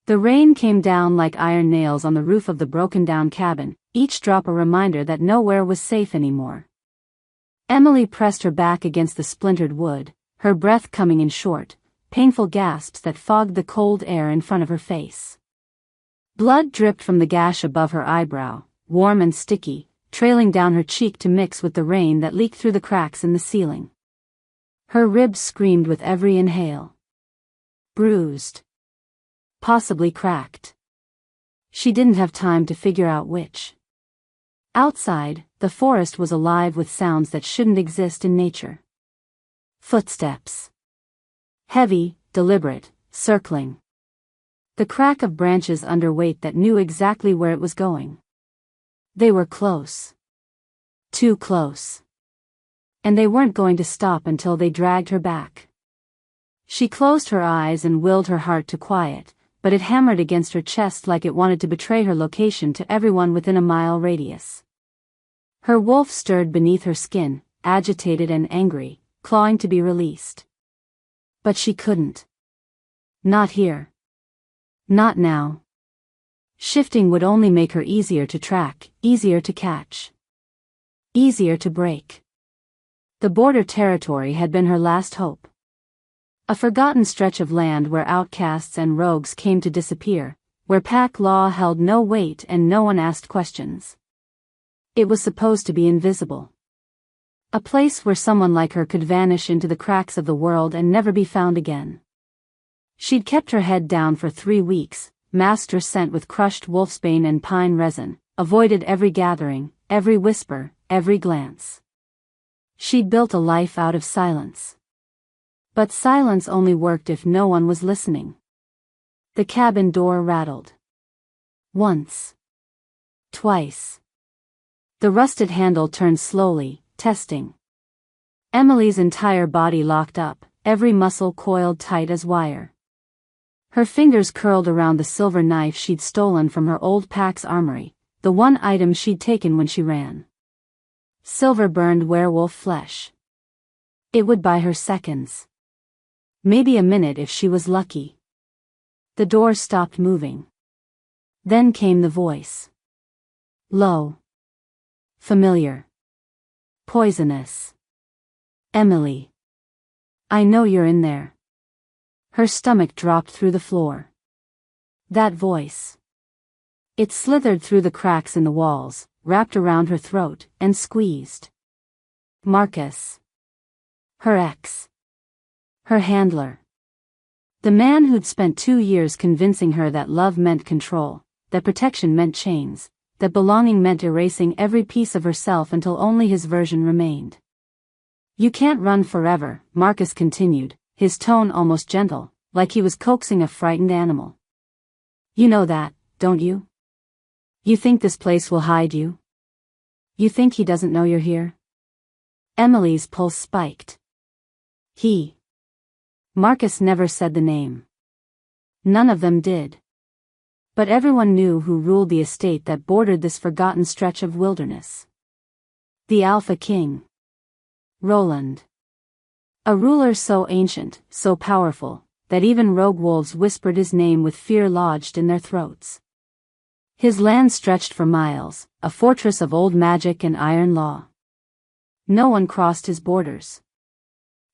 The rain came down like iron nails on the roof of the broken-down cabin, each drop a reminder that nowhere was safe anymore. Emily pressed her back against the splintered wood, her breath coming in short, painful gasps that fogged the cold air in front of her face. Blood dripped from the gash above her eyebrow, warm and sticky, trailing down her cheek to mix with the rain that leaked through the cracks in the ceiling. Her ribs screamed with every inhale. Bruised. Possibly cracked. She didn't have time to figure out which. Outside, the forest was alive with sounds that shouldn't exist in nature. Footsteps. Heavy, deliberate, circling. The crack of branches under weight that knew exactly where it was going. They were close. Too close. And they weren't going to stop until they dragged her back. She closed her eyes and willed her heart to quiet, but it hammered against her chest like it wanted to betray her location to everyone within a mile radius. Her wolf stirred beneath her skin, agitated and angry, clawing to be released. But she couldn't. Not here. Not now. Shifting would only make her easier to track, easier to catch. Easier to break. The border territory had been her last hope. A forgotten stretch of land where outcasts and rogues came to disappear, where pack law held no weight and no one asked questions. It was supposed to be invisible. A place where someone like her could vanish into the cracks of the world and never be found again. She'd kept her head down for 3 weeks, masked her scent with crushed wolfsbane and pine resin, avoided every gathering, every whisper, every glance. She'd built a life out of silence. But silence only worked if no one was listening. The cabin door rattled. Once. Twice. The rusted handle turned slowly, testing. Emily's entire body locked up, every muscle coiled tight as wire. Her fingers curled around the silver knife she'd stolen from her old pack's armory, the one item she'd taken when she ran. Silver-burned werewolf flesh. It would buy her seconds. Maybe a minute if she was lucky. The door stopped moving. Then came the voice. Low. Familiar. Poisonous. Emily. I know you're in there. Her stomach dropped through the floor. That voice. It slithered through the cracks in the walls, wrapped around her throat, and squeezed. Marcus. Her ex. Her handler. The man who'd spent 2 years convincing her that love meant control, that protection meant chains, that belonging meant erasing every piece of herself until only his version remained. You can't run forever, Marcus continued, his tone almost gentle, like he was coaxing a frightened animal. You know that, don't you? You think this place will hide you? You think he doesn't know you're here? Emily's pulse spiked. He. Marcus never said the name. None of them did. But everyone knew who ruled the estate that bordered this forgotten stretch of wilderness. The Alpha King. Roland. A ruler so ancient, so powerful, that even rogue wolves whispered his name with fear lodged in their throats. His land stretched for miles, a fortress of old magic and iron law. No one crossed his borders.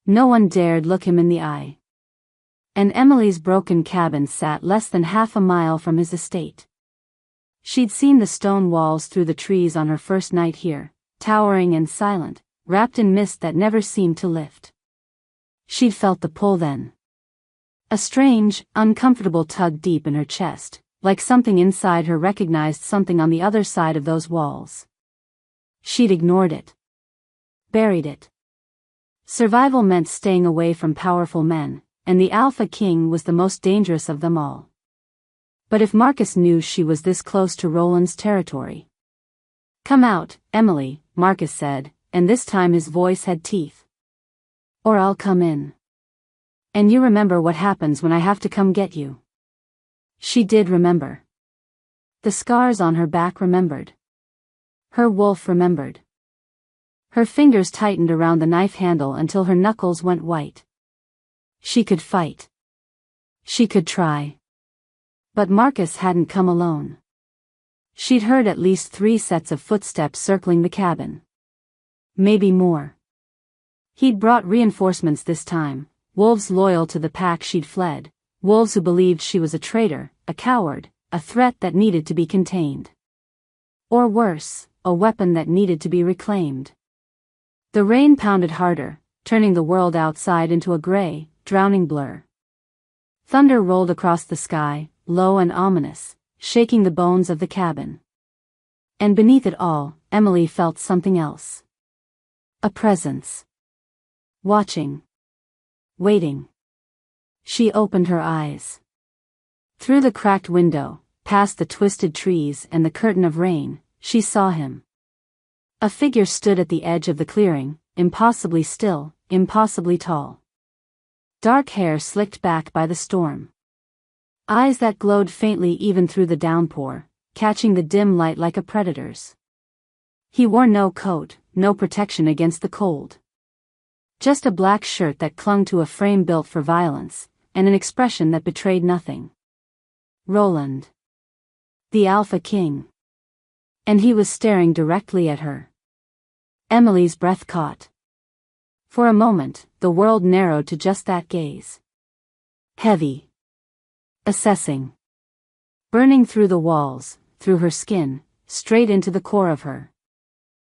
No one dared look him in the eye. And Emily's broken cabin sat less than half a mile from his estate. She'd seen the stone walls through the trees on her first night here, towering and silent, wrapped in mist that never seemed to lift. She'd felt the pull then. A strange, uncomfortable tug deep in her chest, like something inside her recognized something on the other side of those walls. She'd ignored it. Buried it. Survival meant staying away from powerful men, and the Alpha King was the most dangerous of them all. But if Marcus knew she was this close to Roland's territory. Come out, Emily, Marcus said, and this time his voice had teeth. Or I'll come in. And you remember what happens when I have to come get you. She did remember. The scars on her back remembered. Her wolf remembered. Her fingers tightened around the knife handle until her knuckles went white. She could fight. She could try. But Marcus hadn't come alone. She'd heard at least 3 sets of footsteps circling the cabin. Maybe more. He'd brought reinforcements this time, wolves loyal to the pack she'd fled, wolves who believed she was a traitor, a coward, a threat that needed to be contained. Or worse, a weapon that needed to be reclaimed. The rain pounded harder, turning the world outside into a gray, drowning blur. Thunder rolled across the sky, low and ominous, shaking the bones of the cabin. And beneath it all, Emily felt something else. A presence. Watching. Waiting. She opened her eyes. Through the cracked window, past the twisted trees and the curtain of rain, she saw him. A figure stood at the edge of the clearing, impossibly still, impossibly tall. Dark hair slicked back by the storm. Eyes that glowed faintly even through the downpour, catching the dim light like a predator's. He wore no coat, no protection against the cold. Just a black shirt that clung to a frame built for violence, and an expression that betrayed nothing. Roland. The Alpha King. And he was staring directly at her. Emily's breath caught. For a moment, the world narrowed to just that gaze. Heavy. Assessing. Burning through the walls, through her skin, straight into the core of her.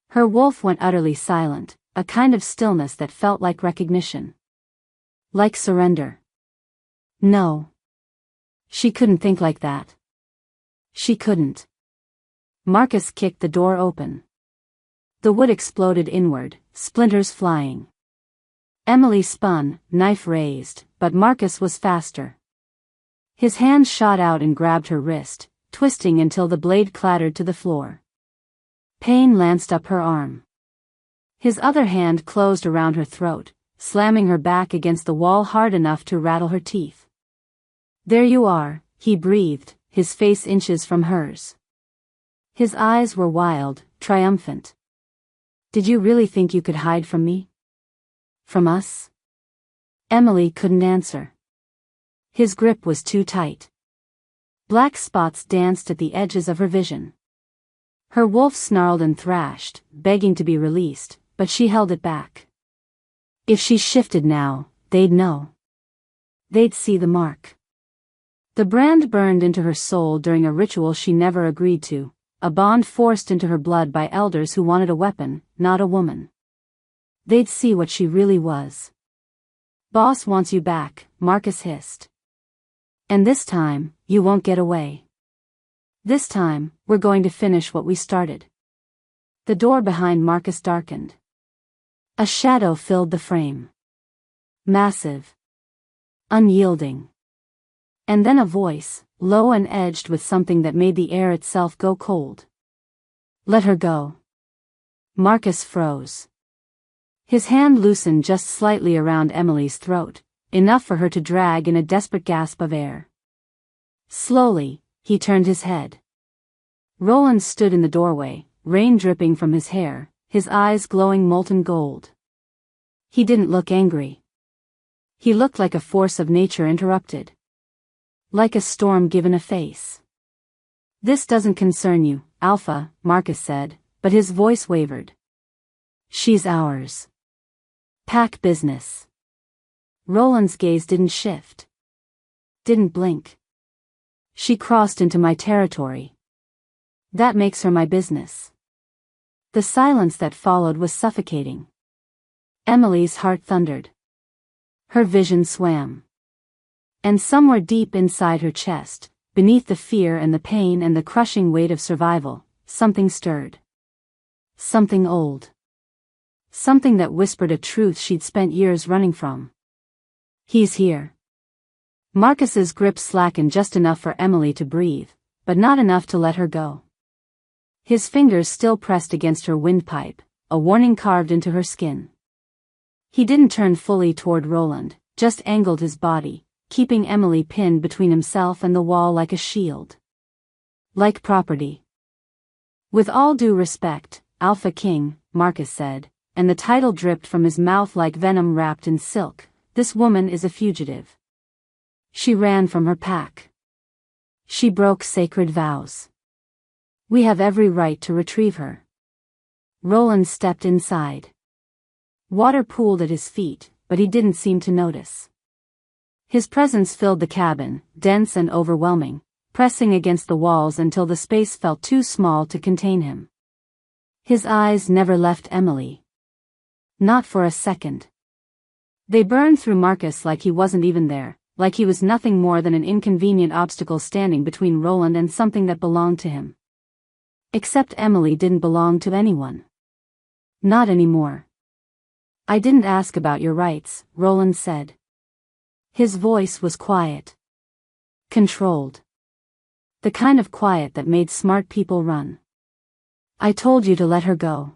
Her wolf went utterly silent, a kind of stillness that felt like recognition. Like surrender. No. She couldn't think like that. She couldn't. Marcus kicked the door open. The wood exploded inward, splinters flying. Emily spun, knife raised, but Marcus was faster. His hand shot out and grabbed her wrist, twisting until the blade clattered to the floor. Pain lanced up her arm. His other hand closed around her throat, slamming her back against the wall hard enough to rattle her teeth. There you are, he breathed, his face inches from hers. His eyes were wild, triumphant. Did you really think you could hide from me? From us? Emily couldn't answer. His grip was too tight. Black spots danced at the edges of her vision. Her wolf snarled and thrashed, begging to be released, but she held it back. If she shifted now, they'd know. They'd see the mark. The brand burned into her soul during a ritual she never agreed to, a bond forced into her blood by elders who wanted a weapon, not a woman. They'd see what she really was. Boss wants you back, Marcus hissed. And this time, you won't get away. This time, we're going to finish what we started. The door behind Marcus darkened. A shadow filled the frame. Massive. Unyielding. And then a voice, low and edged with something that made the air itself go cold. Let her go. Marcus froze. His hand loosened just slightly around Emily's throat, enough for her to drag in a desperate gasp of air. Slowly, he turned his head. Roland stood in the doorway, rain dripping from his hair, his eyes glowing molten gold. He didn't look angry. He looked like a force of nature interrupted. Like a storm given a face. This doesn't concern you, Alpha, Marcus said, but his voice wavered. She's ours. Pack business. Roland's gaze didn't shift. Didn't blink. She crossed into my territory. That makes her my business. The silence that followed was suffocating. Emily's heart thundered. Her vision swam. And somewhere deep inside her chest, beneath the fear and the pain and the crushing weight of survival, something stirred. Something old. Something that whispered a truth she'd spent years running from. He's here. Marcus's grip slackened just enough for Emily to breathe, but not enough to let her go. His fingers still pressed against her windpipe, a warning carved into her skin. He didn't turn fully toward Roland, just angled his body, keeping Emily pinned between himself and the wall like a shield. Like property. With all due respect, Alpha King, Marcus said, and the title dripped from his mouth like venom wrapped in silk, this woman is a fugitive. She ran from her pack. She broke sacred vows. We have every right to retrieve her. Roland stepped inside. Water pooled at his feet, but he didn't seem to notice. His presence filled the cabin, dense and overwhelming, pressing against the walls until the space felt too small to contain him. His eyes never left Emily. Not for a second. They burned through Marcus like he wasn't even there, like he was nothing more than an inconvenient obstacle standing between Roland and something that belonged to him. Except Emily didn't belong to anyone. Not anymore. I didn't ask about your rights, Roland said. His voice was quiet. Controlled. The kind of quiet that made smart people run. I told you to let her go.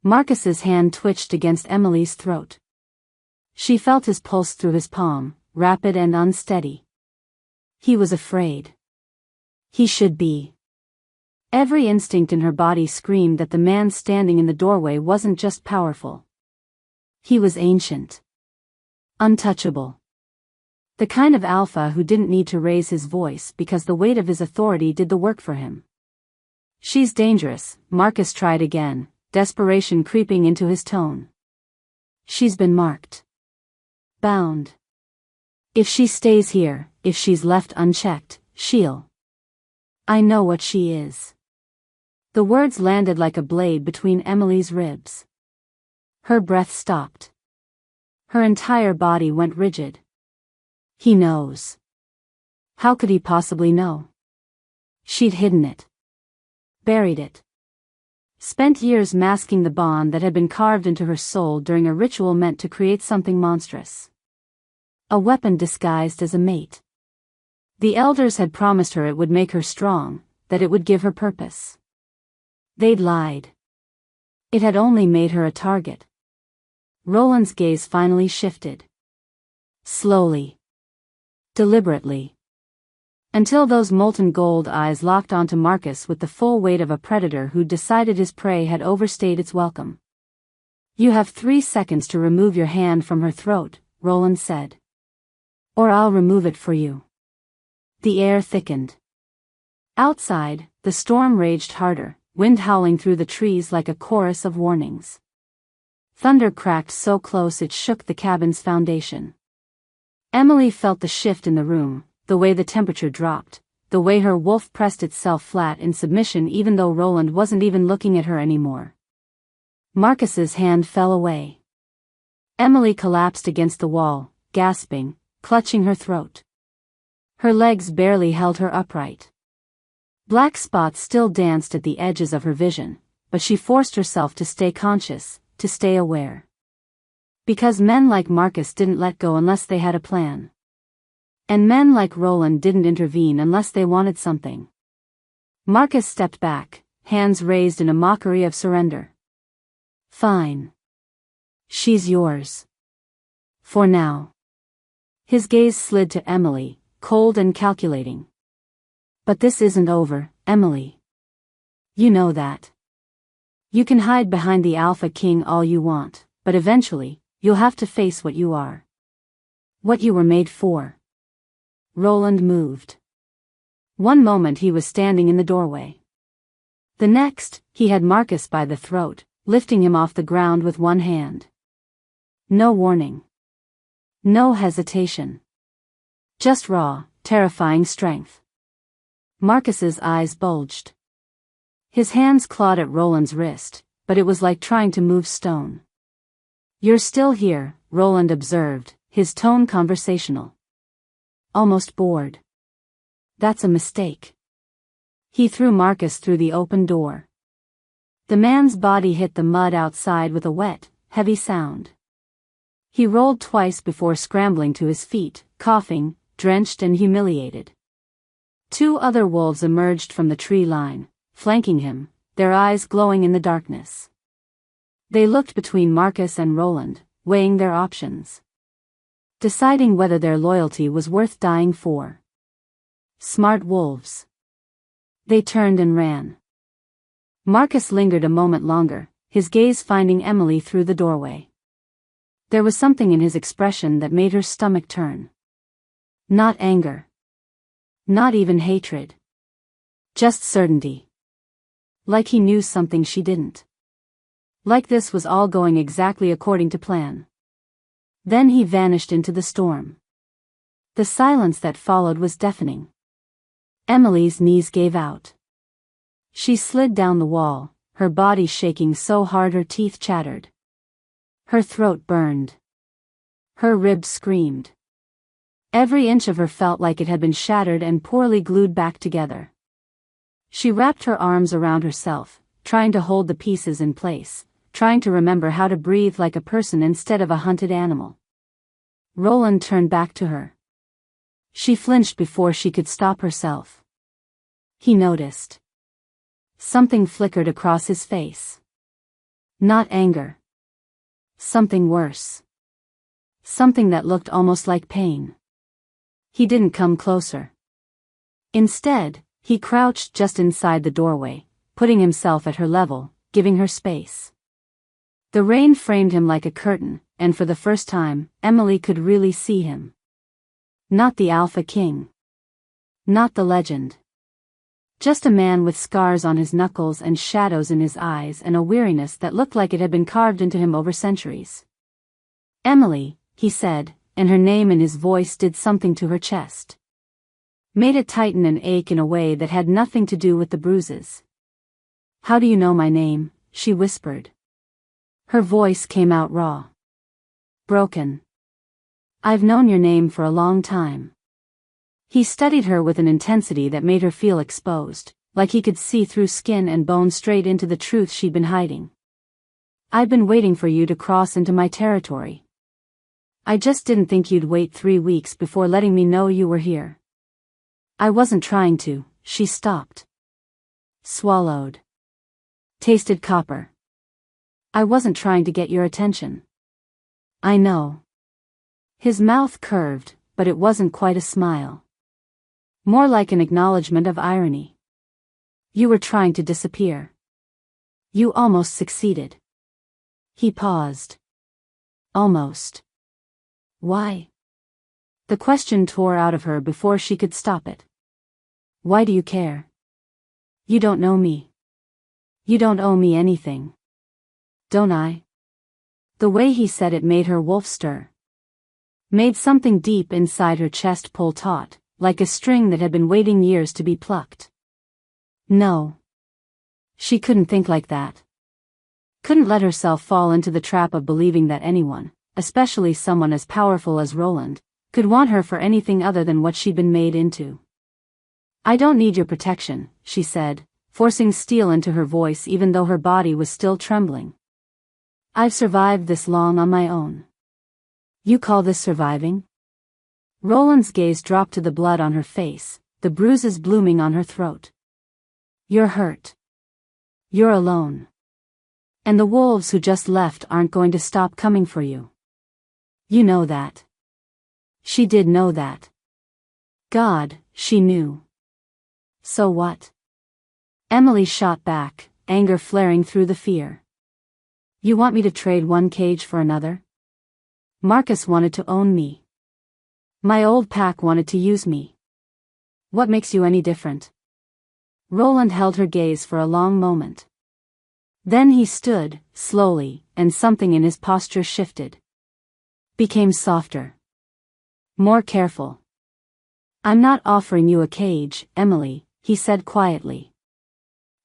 Marcus's hand twitched against Emily's throat. She felt his pulse through his palm, rapid and unsteady. He was afraid. He should be. Every instinct in her body screamed that the man standing in the doorway wasn't just powerful. He was ancient. Untouchable. The kind of alpha who didn't need to raise his voice because the weight of his authority did the work for him. She's dangerous, Marcus tried again, desperation creeping into his tone. She's been marked. Bound. If she stays here, if she's left unchecked, she'll. I know what she is. The words landed like a blade between Emily's ribs. Her breath stopped. Her entire body went rigid. He knows. How could he possibly know? She'd hidden it. Buried it. Spent years masking the bond that had been carved into her soul during a ritual meant to create something monstrous. A weapon disguised as a mate. The elders had promised her it would make her strong, that it would give her purpose. They'd lied. It had only made her a target. Roland's gaze finally shifted. Slowly. Deliberately. Until those molten gold eyes locked onto Marcus with the full weight of a predator who decided his prey had overstayed its welcome. You have 3 seconds to remove your hand from her throat, Roland said. Or I'll remove it for you. The air thickened. Outside, the storm raged harder, wind howling through the trees like a chorus of warnings. Thunder cracked so close it shook the cabin's foundation. Emily felt the shift in the room, the way the temperature dropped, the way her wolf pressed itself flat in submission even though Roland wasn't even looking at her anymore. Marcus's hand fell away. Emily collapsed against the wall, gasping, clutching her throat. Her legs barely held her upright. Black spots still danced at the edges of her vision, but she forced herself to stay conscious, to stay aware. Because men like Marcus didn't let go unless they had a plan. And men like Roland didn't intervene unless they wanted something. Marcus stepped back, hands raised in a mockery of surrender. Fine. She's yours. For now. His gaze slid to Emily, cold and calculating. But this isn't over, Emily. You know that. You can hide behind the Alpha King all you want, but eventually, you'll have to face what you are. What you were made for. Roland moved. One moment he was standing in the doorway. The next, he had Marcus by the throat, lifting him off the ground with one hand. No warning. No hesitation. Just raw, terrifying strength. Marcus's eyes bulged. His hands clawed at Roland's wrist, but it was like trying to move stone. You're still here, Roland observed, his tone conversational. Almost bored. That's a mistake. He threw Marcus through the open door. The man's body hit the mud outside with a wet, heavy sound. He rolled twice before scrambling to his feet, coughing, drenched and humiliated. 2 other wolves emerged from the tree line, flanking him, their eyes glowing in the darkness. They looked between Marcus and Roland, weighing their options. Deciding whether their loyalty was worth dying for. Smart wolves. They turned and ran. Marcus lingered a moment longer, his gaze finding Emily through the doorway. There was something in his expression that made her stomach turn. Not anger. Not even hatred. Just certainty. Like he knew something she didn't. Like this was all going exactly according to plan. Then he vanished into the storm. The silence that followed was deafening. Emily's knees gave out. She slid down the wall, her body shaking so hard her teeth chattered. Her throat burned. Her ribs screamed. Every inch of her felt like it had been shattered and poorly glued back together. She wrapped her arms around herself, trying to hold the pieces in place, trying to remember how to breathe like a person instead of a hunted animal. Roland turned back to her. She flinched before she could stop herself. He noticed. Something flickered across his face. Not anger. Something worse. Something that looked almost like pain. He didn't come closer. Instead, he crouched just inside the doorway, putting himself at her level, giving her space. The rain framed him like a curtain, and for the first time, Emily could really see him. Not the Alpha King. Not the legend. Just a man with scars on his knuckles and shadows in his eyes and a weariness that looked like it had been carved into him over centuries. Emily, he said, and her name and his voice did something to her chest. Made it tighten and ache in a way that had nothing to do with the bruises. How do you know my name? She whispered. Her voice came out raw. Broken. I've known your name for a long time. He studied her with an intensity that made her feel exposed, like he could see through skin and bone straight into the truth she'd been hiding. I've been waiting for you to cross into my territory. I just didn't think you'd wait 3 weeks before letting me know you were here. I wasn't trying to. She stopped. Swallowed. Tasted copper. I wasn't trying to get your attention. I know. His mouth curved, but it wasn't quite a smile. More like an acknowledgement of irony. You were trying to disappear. You almost succeeded. He paused. Almost. Why? The question tore out of her before she could stop it. Why do you care? You don't know me. You don't owe me anything. Don't I? The way he said it made her wolf stir. Made something deep inside her chest pull taut, like a string that had been waiting years to be plucked. No. She couldn't think like that. Couldn't let herself fall into the trap of believing that anyone, especially someone as powerful as Roland, could want her for anything other than what she'd been made into. I don't need your protection, she said, forcing steel into her voice even though her body was still trembling. I've survived this long on my own. You call this surviving? Roland's gaze dropped to the blood on her face, the bruises blooming on her throat. You're hurt. You're alone. And the wolves who just left aren't going to stop coming for you. You know that. She did know that. God, she knew. So what? Emily shot back, anger flaring through the fear. You want me to trade one cage for another? Marcus wanted to own me. My old pack wanted to use me. What makes you any different? Roland held her gaze for a long moment. Then he stood, slowly, and something in his posture shifted. Became softer. More careful. I'm not offering you a cage, Emily, he said quietly.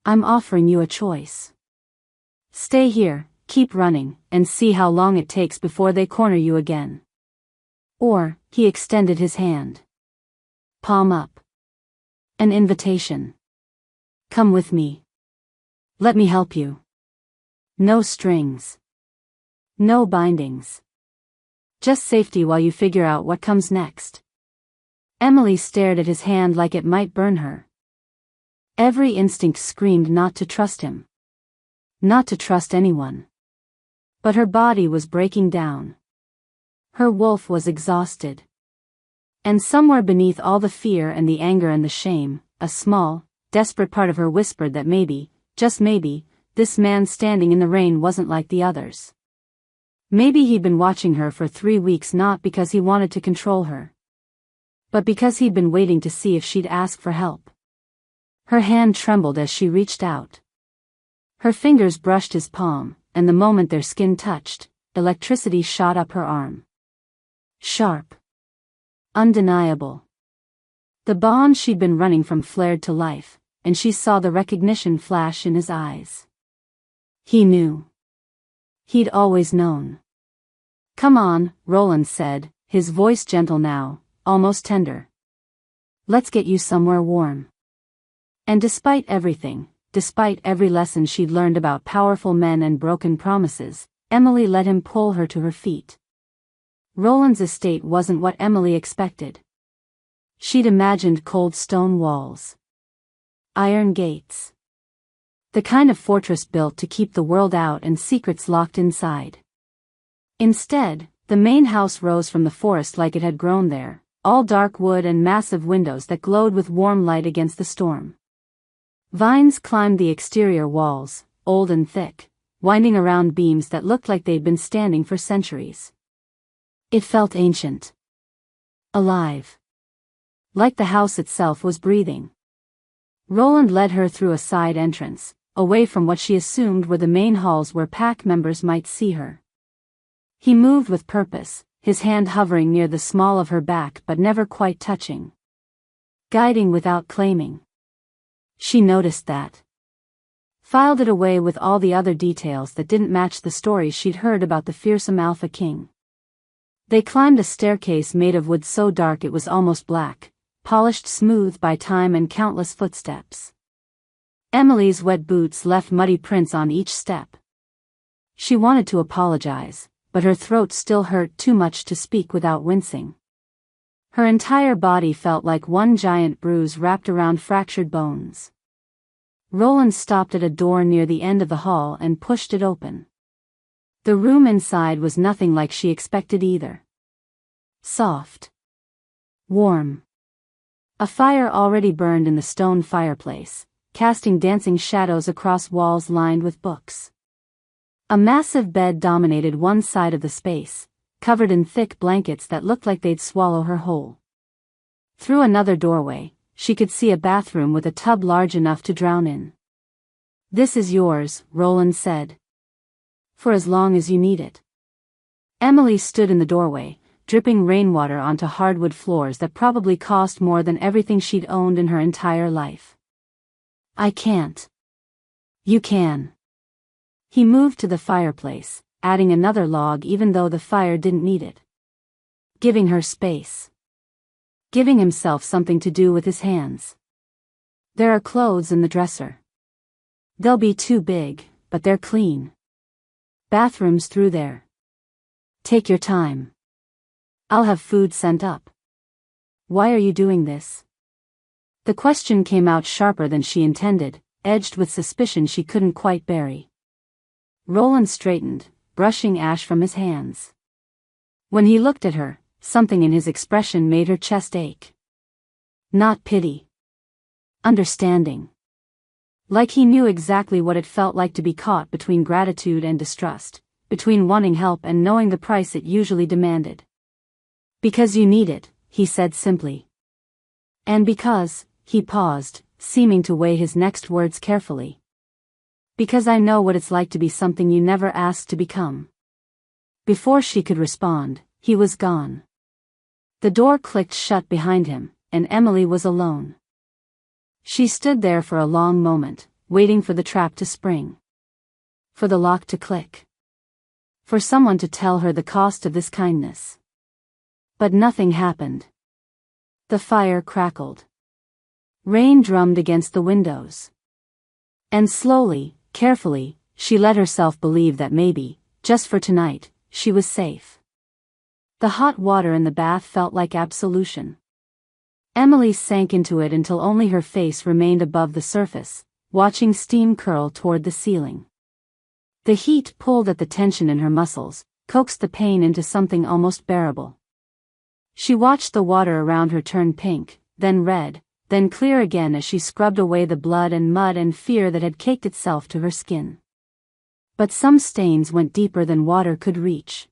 I'm offering you a choice. Stay here, keep running, and see how long it takes before they corner you again. Or, he extended his hand. Palm up. An invitation. Come with me. Let me help you. No strings. No bindings. Just safety while you figure out what comes next. Emily stared at his hand like it might burn her. Every instinct screamed not to trust him. Not to trust anyone. But her body was breaking down. Her wolf was exhausted. And somewhere beneath all the fear and the anger and the shame, a small, desperate part of her whispered that maybe, just maybe, this man standing in the rain wasn't like the others. Maybe he'd been watching her for 3 weeks not because he wanted to control her. but because he'd been waiting to see if she'd ask for help. Her hand trembled as she reached out. Her fingers brushed his palm, and the moment their skin touched, electricity shot up her arm. Sharp. Undeniable. The bond she'd been running from flared to life, and she saw the recognition flash in his eyes. He knew. He'd always known. "Come on," Roland said, his voice gentle now, almost tender. "Let's get you somewhere warm." And despite everything, despite every lesson she'd learned about powerful men and broken promises, Emily let him pull her to her feet. Roland's estate wasn't what Emily expected. She'd imagined cold stone walls. Iron gates. The kind of fortress built to keep the world out and secrets locked inside. Instead, the main house rose from the forest like it had grown there, all dark wood and massive windows that glowed with warm light against the storm. Vines climbed the exterior walls, old and thick, winding around beams that looked like they'd been standing for centuries. It felt ancient. Alive. Like the house itself was breathing. Roland led her through a side entrance, away from what she assumed were the main halls where pack members might see her. He moved with purpose, his hand hovering near the small of her back but never quite touching. Guiding without claiming. She noticed that. Filed it away with all the other details that didn't match the stories she'd heard about the fearsome Alpha King. They climbed a staircase made of wood so dark it was almost black, polished smooth by time and countless footsteps. Emily's wet boots left muddy prints on each step. She wanted to apologize, but her throat still hurt too much to speak without wincing. Her entire body felt like one giant bruise wrapped around fractured bones. Roland stopped at a door near the end of the hall and pushed it open. The room inside was nothing like she expected either. Soft. Warm. A fire already burned in the stone fireplace, casting dancing shadows across walls lined with books. A massive bed dominated one side of the space, covered in thick blankets that looked like they'd swallow her whole. Through another doorway, she could see a bathroom with a tub large enough to drown in. "This is yours," Roland said. "For as long as you need it." Emily stood in the doorway, dripping rainwater onto hardwood floors that probably cost more than everything she'd owned in her entire life. "I can't." "You can." He moved to the fireplace, adding another log even though the fire didn't need it. Giving her space. Giving himself something to do with his hands. "There are clothes in the dresser. They'll be too big, but they're clean. Bathrooms through there. Take your time. I'll have food sent up." "Why are you doing this?" The question came out sharper than she intended, edged with suspicion she couldn't quite bury. Roland straightened, brushing ash from his hands. When he looked at her, something in his expression made her chest ache. Not pity. Understanding. Like he knew exactly what it felt like to be caught between gratitude and distrust, between wanting help and knowing the price it usually demanded. "Because you need it," he said simply. "And because," he paused, seeming to weigh his next words carefully. "Because I know what it's like to be something you never asked to become." Before she could respond, he was gone. The door clicked shut behind him, and Emily was alone. She stood there for a long moment, waiting for the trap to spring. For the lock to click. For someone to tell her the cost of this kindness. But nothing happened. The fire crackled. Rain drummed against the windows. And slowly, carefully, she let herself believe that maybe, just for tonight, she was safe. The hot water in the bath felt like absolution. Emily sank into it until only her face remained above the surface, watching steam curl toward the ceiling. The heat pulled at the tension in her muscles, coaxed the pain into something almost bearable. She watched the water around her turn pink, then red, then clear again as she scrubbed away the blood and mud and fear that had caked itself to her skin. But some stains went deeper than water could reach.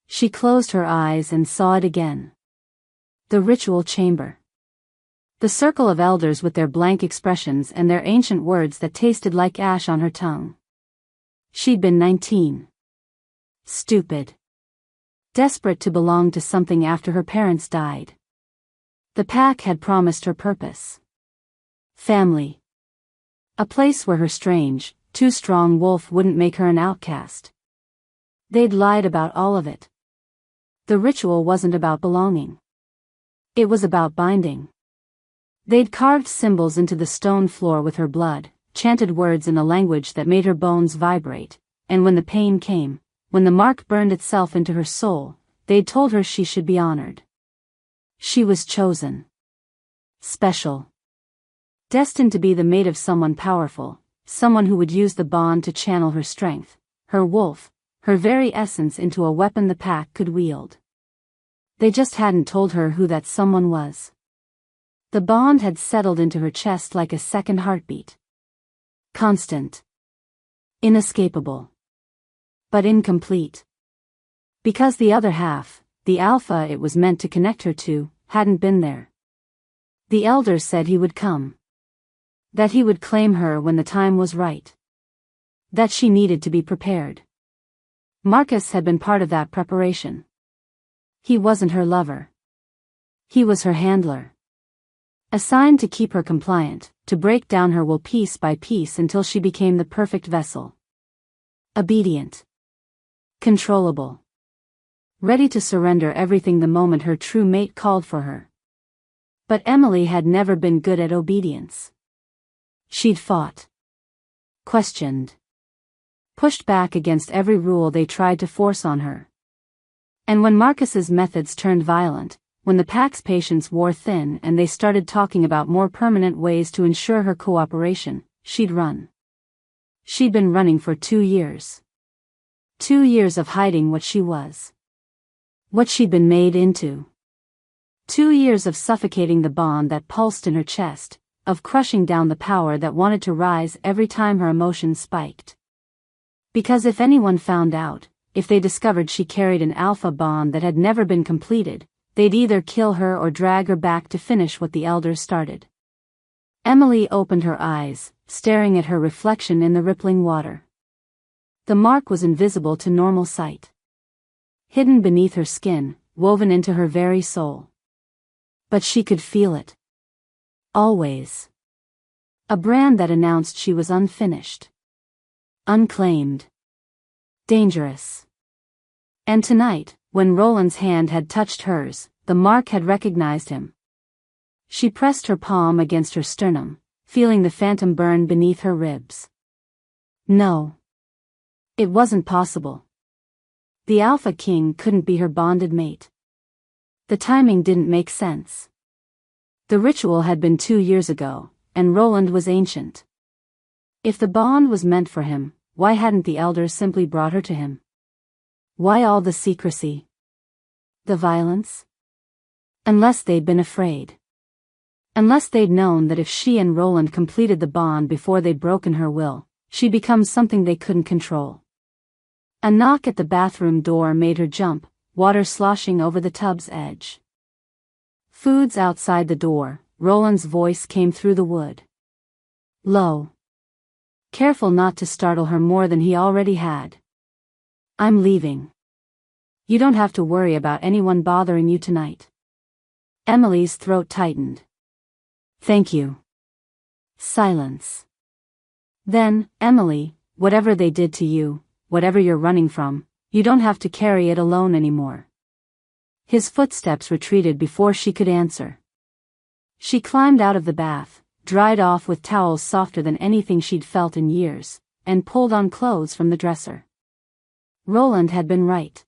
She closed her eyes and saw it again. The ritual chamber. The circle of elders with their blank expressions and their ancient words that tasted like ash on her tongue. She'd been 19. Stupid. Desperate to belong to something after her parents died. The pack had promised her purpose. Family. A place where her strange, too strong wolf wouldn't make her an outcast. They'd lied about all of it. The ritual wasn't about belonging. It was about binding. They'd carved symbols into the stone floor with her blood, chanted words in a language that made her bones vibrate, and when the pain came, when the mark burned itself into her soul, they'd told her she should be honored. She was chosen. Special. Destined to be the mate of someone powerful, someone who would use the bond to channel her strength, her wolf, her very essence into a weapon the pack could wield. They just hadn't told her who that someone was. The bond had settled into her chest like a second heartbeat. Constant. Inescapable. But incomplete. Because the other half, the alpha it was meant to connect her to, hadn't been there. The elder said he would come. That he would claim her when the time was right. That she needed to be prepared. Marcus had been part of that preparation. He wasn't her lover. He was her handler. Assigned to keep her compliant, to break down her will piece by piece until she became the perfect vessel. Obedient. Controllable. Ready to surrender everything the moment her true mate called for her. But Emily had never been good at obedience. She'd fought. Questioned. Pushed back against every rule they tried to force on her. And when Marcus's methods turned violent, when the pack's patience wore thin and they started talking about more permanent ways to ensure her cooperation, she'd run. She'd been running for 2 years. 2 years of hiding what she was. What she'd been made into. 2 years of suffocating the bond that pulsed in her chest, of crushing down the power that wanted to rise every time her emotions spiked. Because if anyone found out, if they discovered she carried an alpha bond that had never been completed, they'd either kill her or drag her back to finish what the elders started. Emily opened her eyes, staring at her reflection in the rippling water. The mark was invisible to normal sight. Hidden beneath her skin, woven into her very soul. But she could feel it. Always. A brand that announced she was unfinished. Unclaimed. Dangerous. And tonight, when Roland's hand had touched hers, the mark had recognized him. She pressed her palm against her sternum, feeling the phantom burn beneath her ribs. No. It wasn't possible. The Alpha King couldn't be her bonded mate. The timing didn't make sense. The ritual had been 2 years ago, and Roland was ancient. If the bond was meant for him, why hadn't the elders simply brought her to him? Why all the secrecy? The violence? Unless they'd been afraid. Unless they'd known that if she and Roland completed the bond before they'd broken her will, she'd become something they couldn't control. A knock at the bathroom door made her jump, water sloshing over the tub's edge. Food's outside the door, Roland's voice came through the wood. Low. Careful not to startle her more than he already had. I'm leaving. You don't have to worry about anyone bothering you tonight. Emily's throat tightened. Thank you. Silence. Then, Emily, whatever they did to you, whatever you're running from, you don't have to carry it alone anymore. His footsteps retreated before she could answer. She climbed out of the bath, dried off with towels softer than anything she'd felt in years, and pulled on clothes from the dresser. Roland had been right.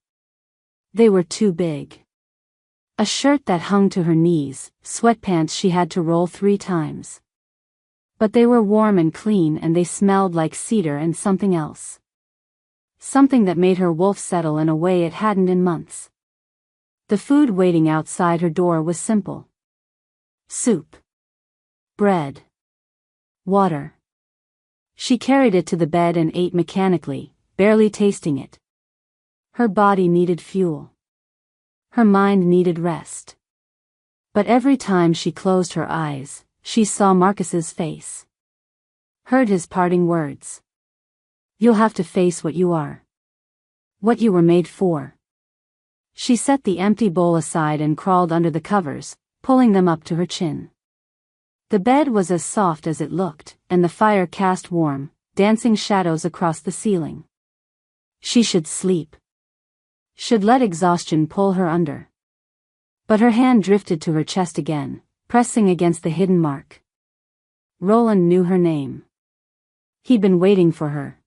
They were too big. A shirt that hung to her knees, sweatpants she had to roll 3 times. But they were warm and clean and they smelled like cedar and something else. Something that made her wolf settle in a way it hadn't in months. The food waiting outside her door was simple. Soup. Bread. Water. She carried it to the bed and ate mechanically, barely tasting it. Her body needed fuel. Her mind needed rest. But every time she closed her eyes, she saw Marcus's face. Heard his parting words. You'll have to face what you are. What you were made for. She set the empty bowl aside and crawled under the covers, pulling them up to her chin. The bed was as soft as it looked, and the fire cast warm, dancing shadows across the ceiling. She should sleep. Should let exhaustion pull her under. But her hand drifted to her chest again, pressing against the hidden mark. Roland knew her name. He'd been waiting for her.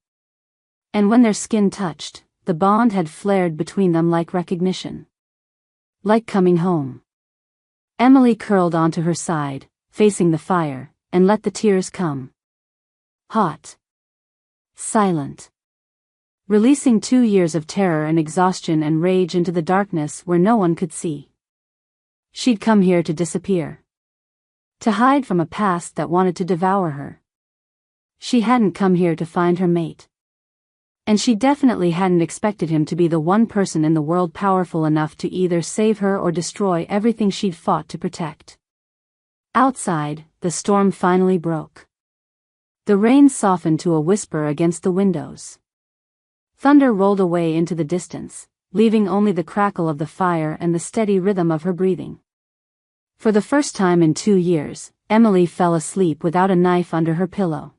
And when their skin touched, the bond had flared between them like recognition. Like coming home. Emily curled onto her side, facing the fire, and let the tears come. Hot. Silent. Releasing 2 years of terror and exhaustion and rage into the darkness where no one could see. She'd come here to disappear. To hide from a past that wanted to devour her. She hadn't come here to find her mate. And she definitely hadn't expected him to be the one person in the world powerful enough to either save her or destroy everything she'd fought to protect. Outside, the storm finally broke. The rain softened to a whisper against the windows. Thunder rolled away into the distance, leaving only the crackle of the fire and the steady rhythm of her breathing. For the first time in 2 years, Emily fell asleep without a knife under her pillow.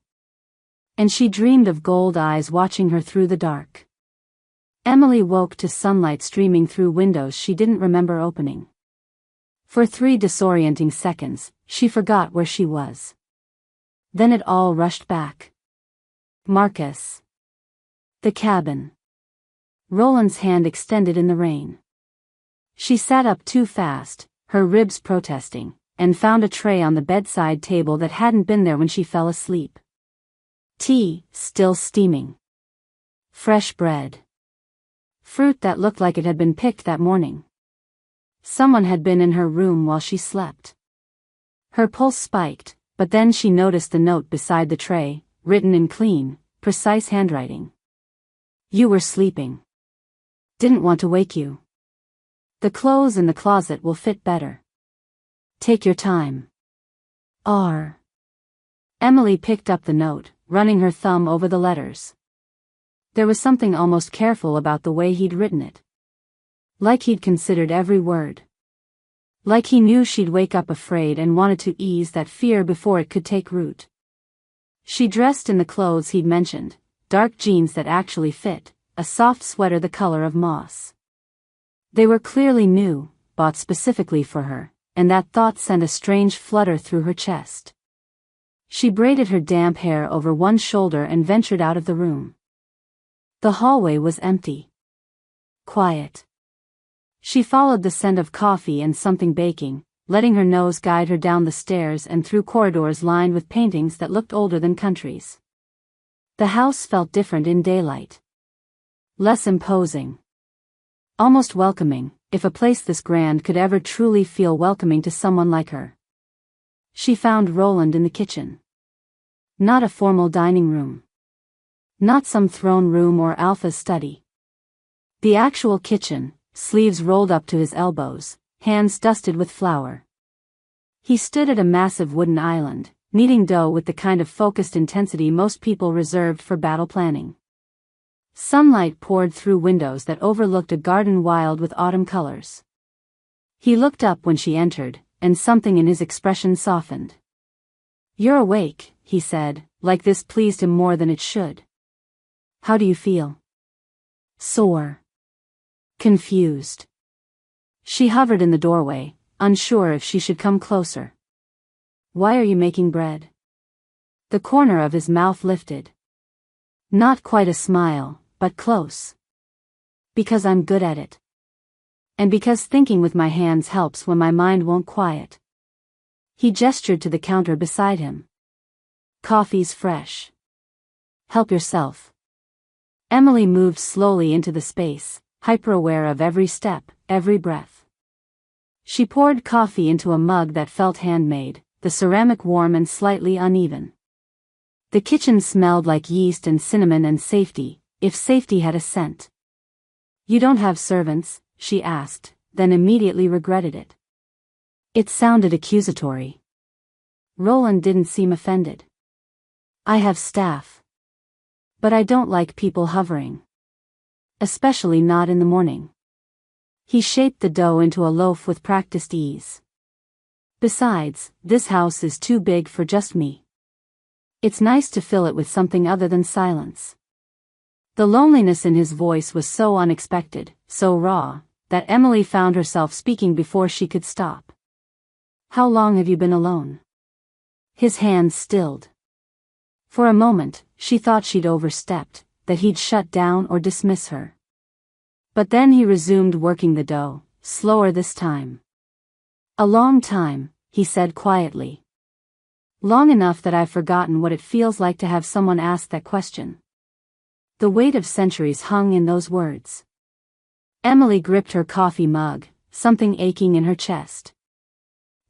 And she dreamed of gold eyes watching her through the dark. Emily woke to sunlight streaming through windows she didn't remember opening. For 3 disorienting seconds, she forgot where she was. Then it all rushed back. Marcus. The cabin. Roland's hand extended in the rain. She sat up too fast, her ribs protesting, and found a tray on the bedside table that hadn't been there when she fell asleep. Tea, still steaming. Fresh bread. Fruit that looked like it had been picked that morning. Someone had been in her room while she slept. Her pulse spiked, but then she noticed the note beside the tray, written in clean, precise handwriting. You were sleeping. Didn't want to wake you. The clothes in the closet will fit better. Take your time. R. Emily picked up the note, running her thumb over the letters. There was something almost careful about the way he'd written it. Like he'd considered every word. Like he knew she'd wake up afraid and wanted to ease that fear before it could take root. She dressed in the clothes he'd mentioned, dark jeans that actually fit, a soft sweater the color of moss. They were clearly new, bought specifically for her, and that thought sent a strange flutter through her chest. She braided her damp hair over one shoulder and ventured out of the room. The hallway was empty. Quiet. She followed the scent of coffee and something baking, letting her nose guide her down the stairs and through corridors lined with paintings that looked older than countries. The house felt different in daylight. Less imposing. Almost welcoming, if a place this grand could ever truly feel welcoming to someone like her. She found Roland in the kitchen. Not a formal dining room. Not some throne room or Alpha's study. The actual kitchen, sleeves rolled up to his elbows, hands dusted with flour. He stood at a massive wooden island, kneading dough with the kind of focused intensity most people reserved for battle planning. Sunlight poured through windows that overlooked a garden wild with autumn colors. He looked up when she entered, and something in his expression softened. You're awake, he said, like this pleased him more than it should. How do you feel? Sore. Confused. She hovered in the doorway, unsure if she should come closer. Why are you making bread? The corner of his mouth lifted. Not quite a smile, but close. Because I'm good at it. And because thinking with my hands helps when my mind won't quiet. He gestured to the counter beside him. Coffee's fresh. Help yourself. Emily moved slowly into the space, hyper-aware of every step, every breath. She poured coffee into a mug that felt handmade, the ceramic warm and slightly uneven. The kitchen smelled like yeast and cinnamon and safety, if safety had a scent. You don't have servants, she asked, then immediately regretted it. It sounded accusatory. Roland didn't seem offended. I have staff. But I don't like people hovering. Especially not in the morning. He shaped the dough into a loaf with practiced ease. Besides, this house is too big for just me. It's nice to fill it with something other than silence. The loneliness in his voice was so unexpected, so raw, that Emily found herself speaking before she could stop. How long have you been alone? His hands stilled. For a moment, she thought she'd overstepped, that he'd shut down or dismiss her. But then he resumed working the dough, slower this time. A long time, he said quietly. Long enough that I've forgotten what it feels like to have someone ask that question. The weight of centuries hung in those words. Emily gripped her coffee mug, something aching in her chest.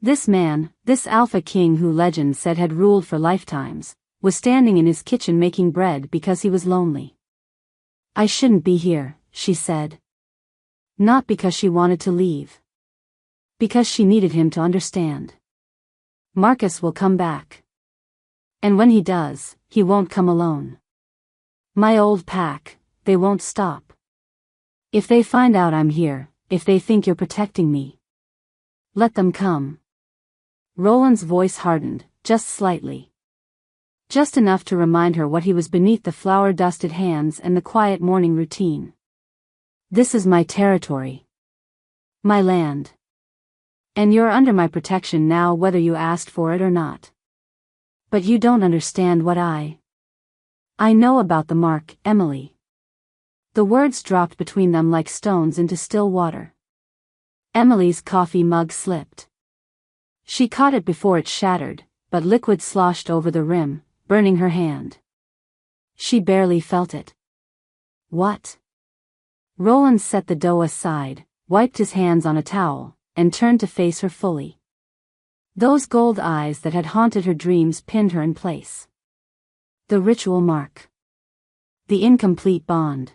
This man, this Alpha King who legend said had ruled for lifetimes, was standing in his kitchen making bread because he was lonely. I shouldn't be here, she said. Not because she wanted to leave. Because she needed him to understand. Marcus will come back. And when he does, he won't come alone. My old pack, they won't stop. If they find out I'm here, if they think you're protecting me, let them come. Roland's voice hardened, just slightly. Just enough to remind her what he was beneath the flour-dusted hands and the quiet morning routine. This is my territory. My land. And you're under my protection now whether you asked for it or not. But you don't understand what I know about the mark, Emily. The words dropped between them like stones into still water. Emily's coffee mug slipped. She caught it before it shattered, but liquid sloshed over the rim, burning her hand. She barely felt it. What? Roland set the dough aside, wiped his hands on a towel, and turned to face her fully. Those gold eyes that had haunted her dreams pinned her in place. The ritual mark. The incomplete bond.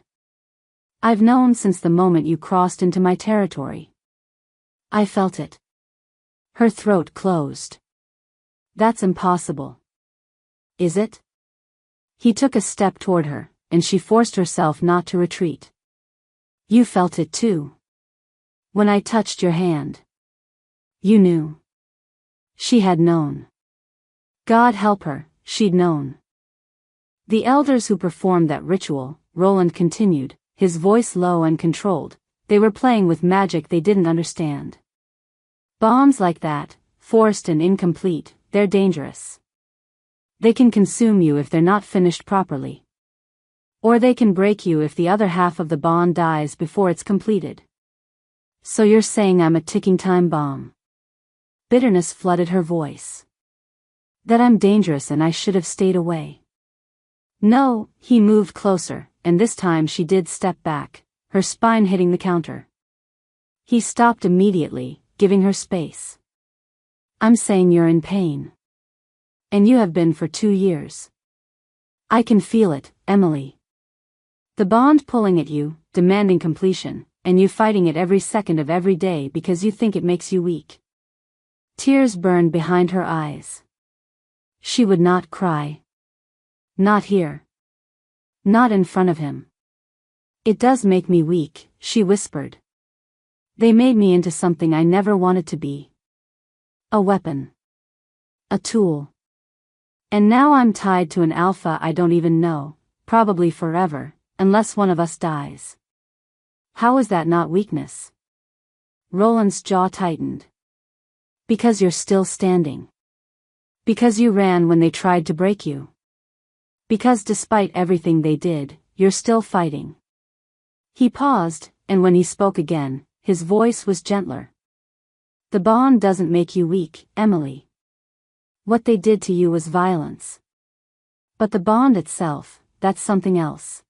I've known since the moment you crossed into my territory. I felt it. Her throat closed. That's impossible. Is it? He took a step toward her, and she forced herself not to retreat. You felt it too. When I touched your hand. You knew. She had known. God help her, she'd known. The elders who performed that ritual, Roland continued, his voice low and controlled, they were playing with magic they didn't understand. Bonds like that, forced and incomplete, they're dangerous. They can consume you if they're not finished properly. Or they can break you if the other half of the bond dies before it's completed. So you're saying I'm a ticking time bomb? Bitterness flooded her voice. That I'm dangerous and I should have stayed away. No, he moved closer, and this time she did step back, her spine hitting the counter. He stopped immediately, giving her space. I'm saying you're in pain. And you have been for 2 years. I can feel it, Emily. The bond pulling at you, demanding completion, and you fighting it every second of every day because you think it makes you weak. Tears burned behind her eyes. She would not cry. Not here. Not in front of him. It does make me weak, she whispered. They made me into something I never wanted to be. A weapon. A tool. And now I'm tied to an alpha I don't even know, probably forever, unless one of us dies. How is that not weakness? Roland's jaw tightened. Because you're still standing. Because you ran when they tried to break you. Because despite everything they did, you're still fighting. He paused, and when he spoke again, his voice was gentler. The bond doesn't make you weak, Emily. What they did to you was violence. But the bond itself, that's something else.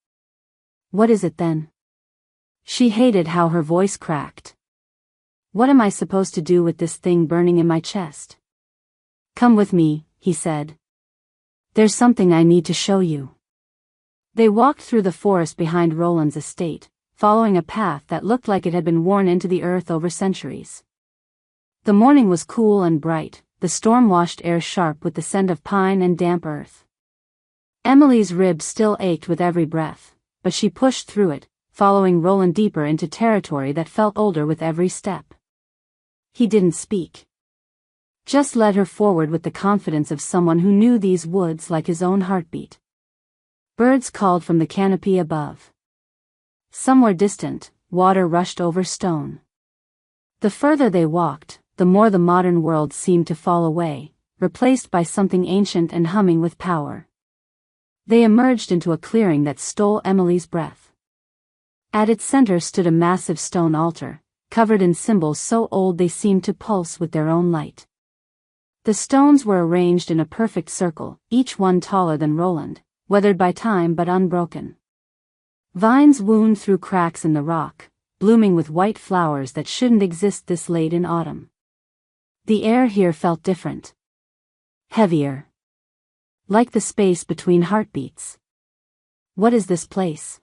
What is it then? She hated how her voice cracked. What am I supposed to do with this thing burning in my chest? Come with me, he said. There's something I need to show you. They walked through the forest behind Roland's estate, following a path that looked like it had been worn into the earth over centuries. The morning was cool and bright, the storm-washed air sharp with the scent of pine and damp earth. Emily's ribs still ached with every breath, but she pushed through it, following Roland deeper into territory that felt older with every step. He didn't speak. Just led her forward with the confidence of someone who knew these woods like his own heartbeat. Birds called from the canopy above. Somewhere distant, water rushed over stone. The further they walked, the more the modern world seemed to fall away, replaced by something ancient and humming with power. They emerged into a clearing that stole Emily's breath. At its center stood a massive stone altar, covered in symbols so old they seemed to pulse with their own light. The stones were arranged in a perfect circle, each one taller than Roland, weathered by time but unbroken. Vines wound through cracks in the rock, blooming with white flowers that shouldn't exist this late in autumn. The air here felt different. Heavier. Like the space between heartbeats. What is this place?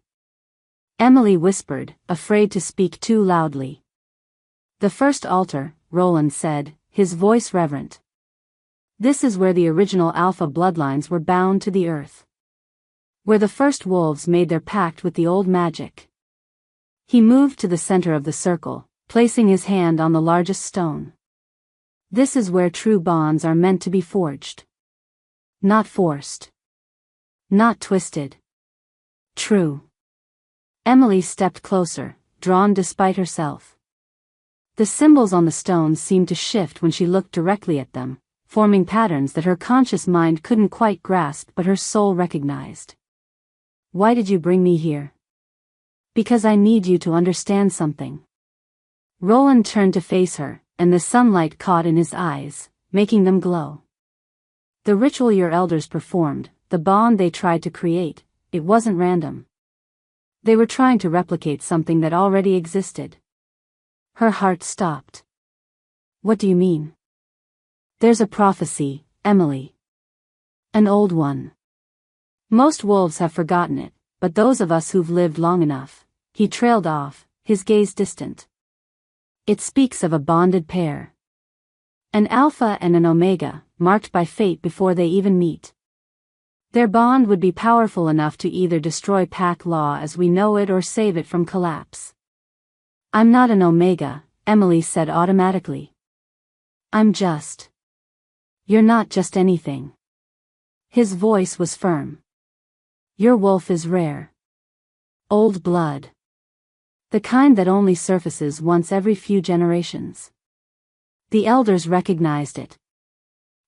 Emily whispered, afraid to speak too loudly. The first altar, Roland said, his voice reverent. This is where the original Alpha bloodlines were bound to the earth. Where the first wolves made their pact with the old magic. He moved to the center of the circle, placing his hand on the largest stone. This is where true bonds are meant to be forged. Not forced. Not twisted. True. Emily stepped closer, drawn despite herself. The symbols on the stones seemed to shift when she looked directly at them, forming patterns that her conscious mind couldn't quite grasp but her soul recognized. Why did you bring me here? Because I need you to understand something. Roland turned to face her, and the sunlight caught in his eyes, making them glow. The ritual your elders performed, the bond they tried to create, it wasn't random. They were trying to replicate something that already existed. Her heart stopped. What do you mean? There's a prophecy, Emily. An old one. Most wolves have forgotten it, but those of us who've lived long enough. He trailed off, his gaze distant. It speaks of a bonded pair. An alpha and an omega, marked by fate before they even meet. Their bond would be powerful enough to either destroy pack law as we know it or save it from collapse. I'm not an omega, Emily said automatically. I'm just. You're not just anything. His voice was firm. Your wolf is rare. Old blood. The kind that only surfaces once every few generations. The elders recognized it.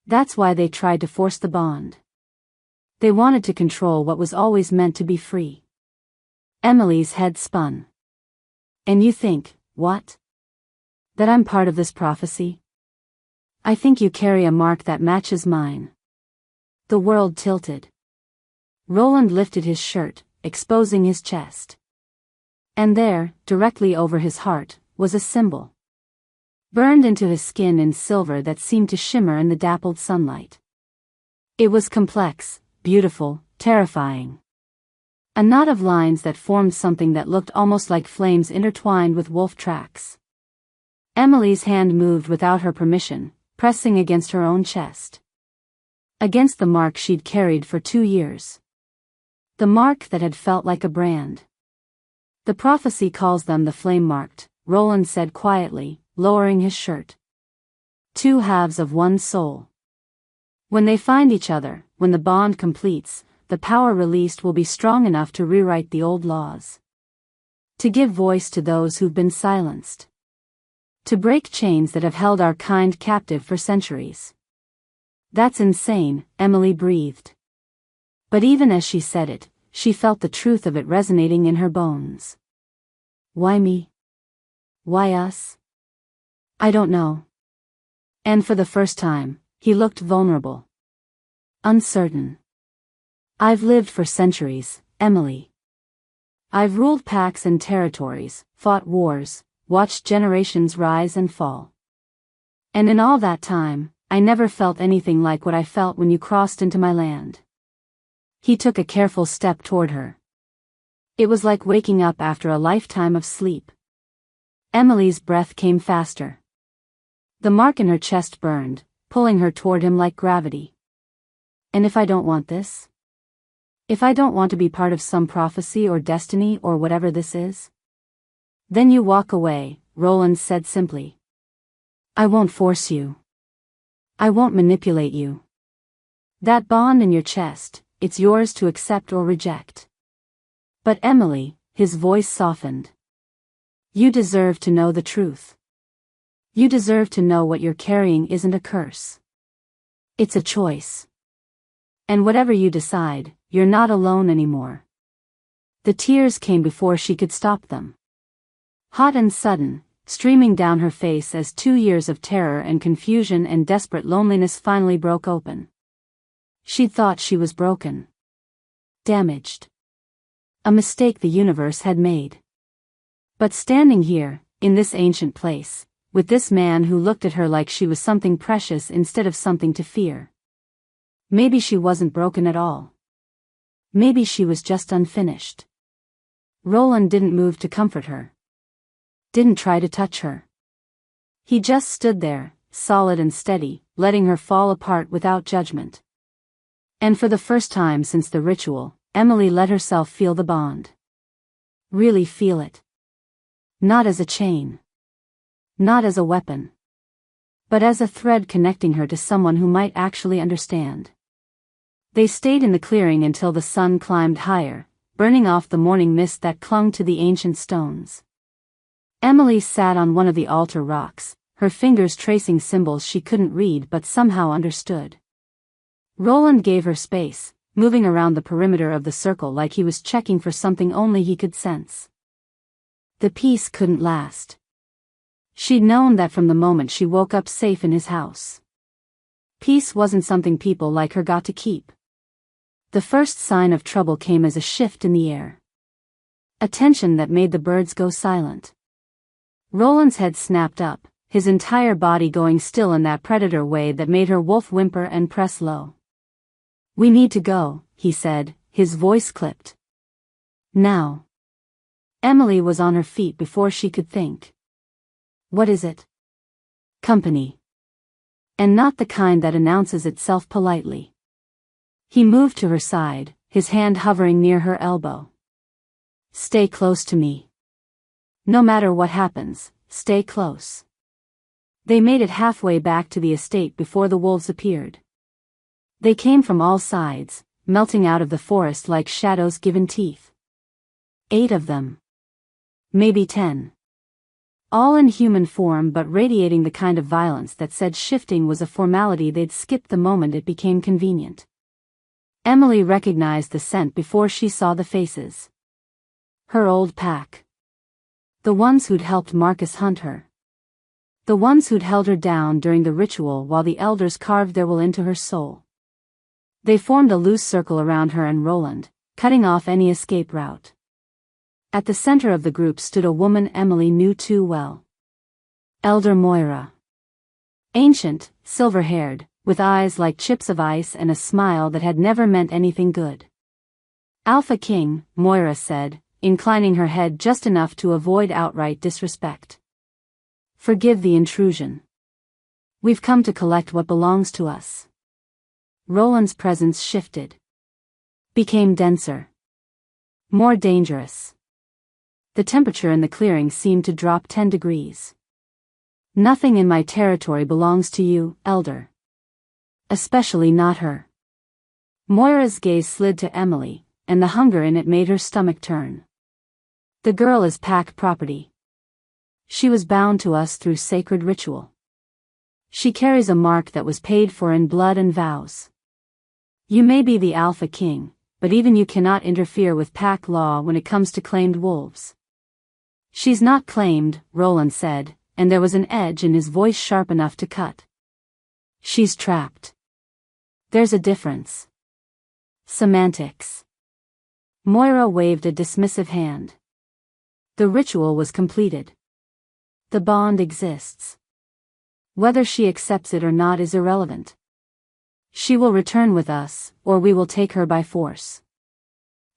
That's why they tried to force the bond. They wanted to control what was always meant to be free. Emily's head spun. And you think, what? That I'm part of this prophecy? I think you carry a mark that matches mine. The world tilted. Roland lifted his shirt, exposing his chest. And there, directly over his heart, was a symbol. Burned into his skin in silver that seemed to shimmer in the dappled sunlight. It was complex, beautiful, terrifying. A knot of lines that formed something that looked almost like flames intertwined with wolf tracks. Emily's hand moved without her permission, pressing against her own chest. Against the mark she'd carried for 2 years. The mark that had felt like a brand. The prophecy calls them the flame-marked, Roland said quietly, lowering his shirt. 2 halves of one soul. When they find each other, when the bond completes, the power released will be strong enough to rewrite the old laws. To give voice to those who've been silenced. To break chains that have held our kind captive for centuries. That's insane, Emily breathed. But even as she said it, she felt the truth of it resonating in her bones. Why me? Why us? I don't know. And for the first time, he looked vulnerable. Uncertain. I've lived for centuries, Emily. I've ruled packs and territories, fought wars, watched generations rise and fall. And in all that time, I never felt anything like what I felt when you crossed into my land. He took a careful step toward her. It was like waking up after a lifetime of sleep. Emily's breath came faster. The mark in her chest burned, pulling her toward him like gravity. And if I don't want this? If I don't want to be part of some prophecy or destiny or whatever this is? Then you walk away, Roland said simply. I won't force you. I won't manipulate you. That bond in your chest, it's yours to accept or reject. But Emily, his voice softened. You deserve to know the truth. You deserve to know what you're carrying isn't a curse. It's a choice. And whatever you decide, you're not alone anymore. The tears came before she could stop them. Hot and sudden, streaming down her face as 2 years of terror and confusion and desperate loneliness finally broke open. She'd thought she was broken. Damaged. A mistake the universe had made. But standing here, in this ancient place, with this man who looked at her like she was something precious instead of something to fear. Maybe she wasn't broken at all. Maybe she was just unfinished. Roland didn't move to comfort her. Didn't try to touch her. He just stood there, solid and steady, letting her fall apart without judgment. And for the first time since the ritual, Emily let herself feel the bond. Really feel it. Not as a chain. Not as a weapon. But as a thread connecting her to someone who might actually understand. They stayed in the clearing until the sun climbed higher, burning off the morning mist that clung to the ancient stones. Emily sat on one of the altar rocks, her fingers tracing symbols she couldn't read but somehow understood. Roland gave her space, moving around the perimeter of the circle like he was checking for something only he could sense. The peace couldn't last. She'd known that from the moment she woke up safe in his house. Peace wasn't something people like her got to keep. The first sign of trouble came as a shift in the air. A tension that made the birds go silent. Roland's head snapped up, his entire body going still in that predator way that made her wolf whimper and press low. We need to go, he said, his voice clipped. Now. Emily was on her feet before she could think. What is it? Company. And not the kind that announces itself politely. He moved to her side, his hand hovering near her elbow. Stay close to me. No matter what happens, stay close. They made it halfway back to the estate before the wolves appeared. They came from all sides, melting out of the forest like shadows given teeth. 8 of them. Maybe 10. All in human form but radiating the kind of violence that said shifting was a formality they'd skip the moment it became convenient. Emily recognized the scent before she saw the faces. Her old pack. The ones who'd helped Marcus hunt her. The ones who'd held her down during the ritual while the elders carved their will into her soul. They formed a loose circle around her and Roland, cutting off any escape route. At the center of the group stood a woman Emily knew too well. Elder Moira. Ancient, silver-haired, with eyes like chips of ice and a smile that had never meant anything good. Alpha King, Moira said, inclining her head just enough to avoid outright disrespect. Forgive the intrusion. We've come to collect what belongs to us. Roland's presence shifted. Became denser. More dangerous. The temperature in the clearing seemed to drop 10 degrees. Nothing in my territory belongs to you, Elder. Especially not her. Moira's gaze slid to Emily, and the hunger in it made her stomach turn. The girl is pack property. She was bound to us through sacred ritual. She carries a mark that was paid for in blood and vows. You may be the Alpha King, but even you cannot interfere with pack law when it comes to claimed wolves. She's not claimed, Roland said, and there was an edge in his voice sharp enough to cut. She's trapped. There's a difference. Semantics. Moira waved a dismissive hand. The ritual was completed. The bond exists. Whether she accepts it or not is irrelevant. She will return with us, or we will take her by force.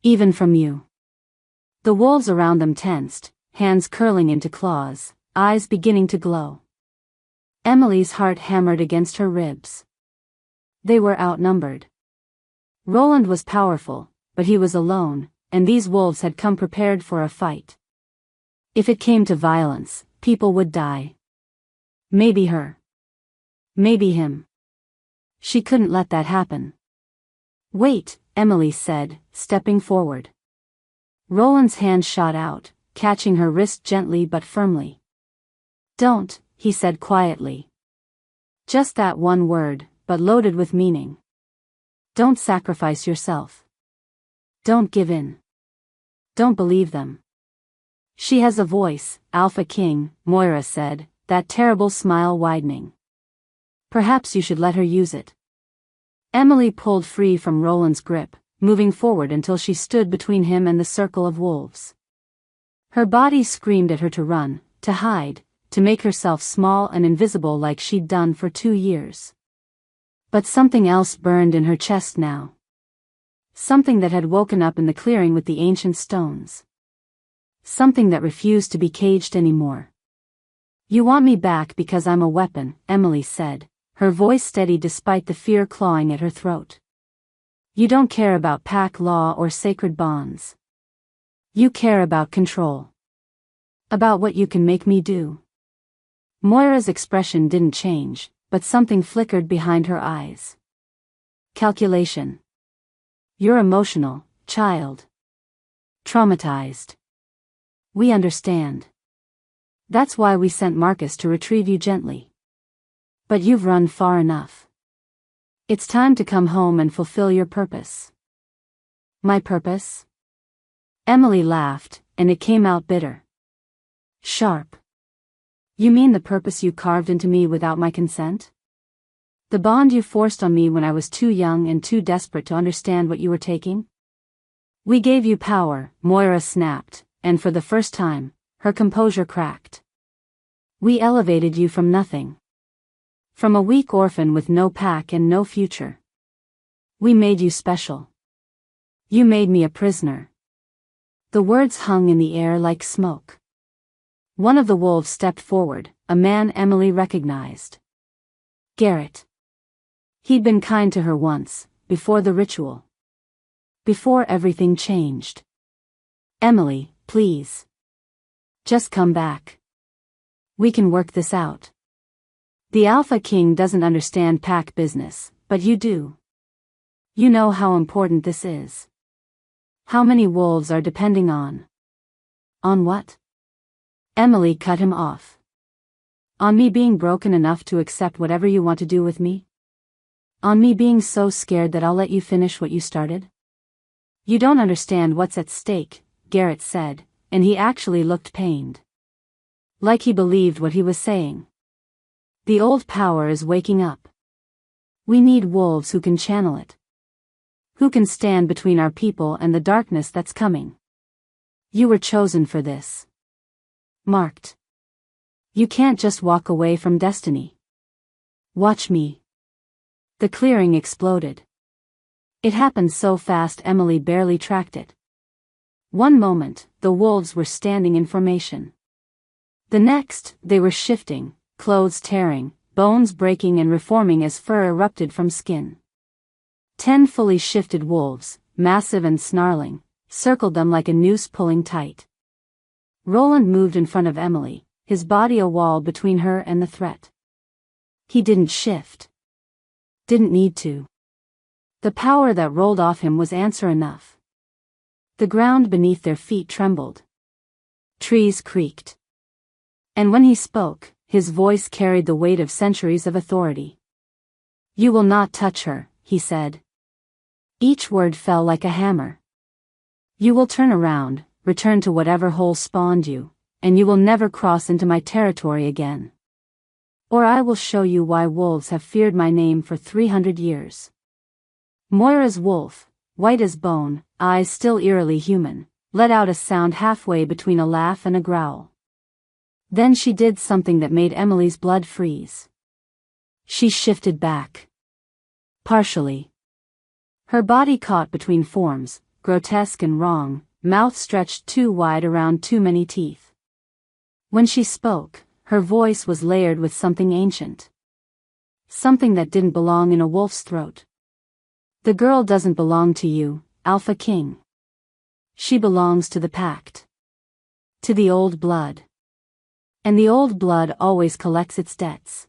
Even from you. The wolves around them tensed, hands curling into claws, eyes beginning to glow. Emily's heart hammered against her ribs. They were outnumbered. Roland was powerful, but he was alone, and these wolves had come prepared for a fight. If it came to violence, people would die. Maybe her. Maybe him. She couldn't let that happen. Wait, Emily said, stepping forward. Roland's hand shot out, catching her wrist gently but firmly. Don't, he said quietly. Just that one word, but loaded with meaning. Don't sacrifice yourself. Don't give in. Don't believe them. She has a voice, Alpha King, Moira said, that terrible smile widening. Perhaps you should let her use it. Emily pulled free from Roland's grip, moving forward until she stood between him and the circle of wolves. Her body screamed at her to run, to hide, to make herself small and invisible like she'd done for 2 years. But something else burned in her chest now. Something that had woken up in the clearing with the ancient stones. Something that refused to be caged anymore. You want me back because I'm a weapon, Emily said, her voice steady despite the fear clawing at her throat. You don't care about pack law or sacred bonds. You care about control. About what you can make me do. Moira's expression didn't change, but something flickered behind her eyes. Calculation. You're emotional, child. Traumatized. We understand. That's why we sent Marcus to retrieve you gently. But you've run far enough. It's time to come home and fulfill your purpose. My purpose? Emily laughed, and it came out bitter. Sharp. You mean the purpose you carved into me without my consent? The bond you forced on me when I was too young and too desperate to understand what you were taking? We gave you power, Moira snapped, and for the first time, her composure cracked. We elevated you from nothing. From a weak orphan with no pack and no future. We made you special. You made me a prisoner. The words hung in the air like smoke. One of the wolves stepped forward, a man Emily recognized. Garrett. He'd been kind to her once, before the ritual. Before everything changed. Emily, please. Just come back. We can work this out. The Alpha King doesn't understand pack business, but you do. You know how important this is. How many wolves are depending on? On what? Emily cut him off. On me being broken enough to accept whatever you want to do with me? On me being so scared that I'll let you finish what you started? You don't understand what's at stake, Garrett said, and he actually looked pained. Like he believed what he was saying. The old power is waking up. We need wolves who can channel it. Who can stand between our people and the darkness that's coming. You were chosen for this. Marked. You can't just walk away from destiny. Watch me. The clearing exploded. It happened so fast Emily barely tracked it. One moment, the wolves were standing in formation. The next, they were shifting, clothes tearing, bones breaking and reforming as fur erupted from skin. 10 fully shifted wolves, massive and snarling, circled them like a noose pulling tight. Roland moved in front of Emily, his body a wall between her and the threat. He didn't shift. Didn't need to. The power that rolled off him was answer enough. The ground beneath their feet trembled. Trees creaked. And when he spoke, his voice carried the weight of centuries of authority. You will not touch her, he said. Each word fell like a hammer. You will turn around, return to whatever hole spawned you, and you will never cross into my territory again. Or I will show you why wolves have feared my name for 300 years. Moira's wolf, white as bone, eyes still eerily human, let out a sound halfway between a laugh and a growl. Then she did something that made Emily's blood freeze. She shifted back. Partially. Her body caught between forms, grotesque and wrong, mouth stretched too wide around too many teeth. When she spoke, her voice was layered with something ancient. Something that didn't belong in a wolf's throat. The girl doesn't belong to you, Alpha King. She belongs to the pact. To the old blood. And the old blood always collects its debts.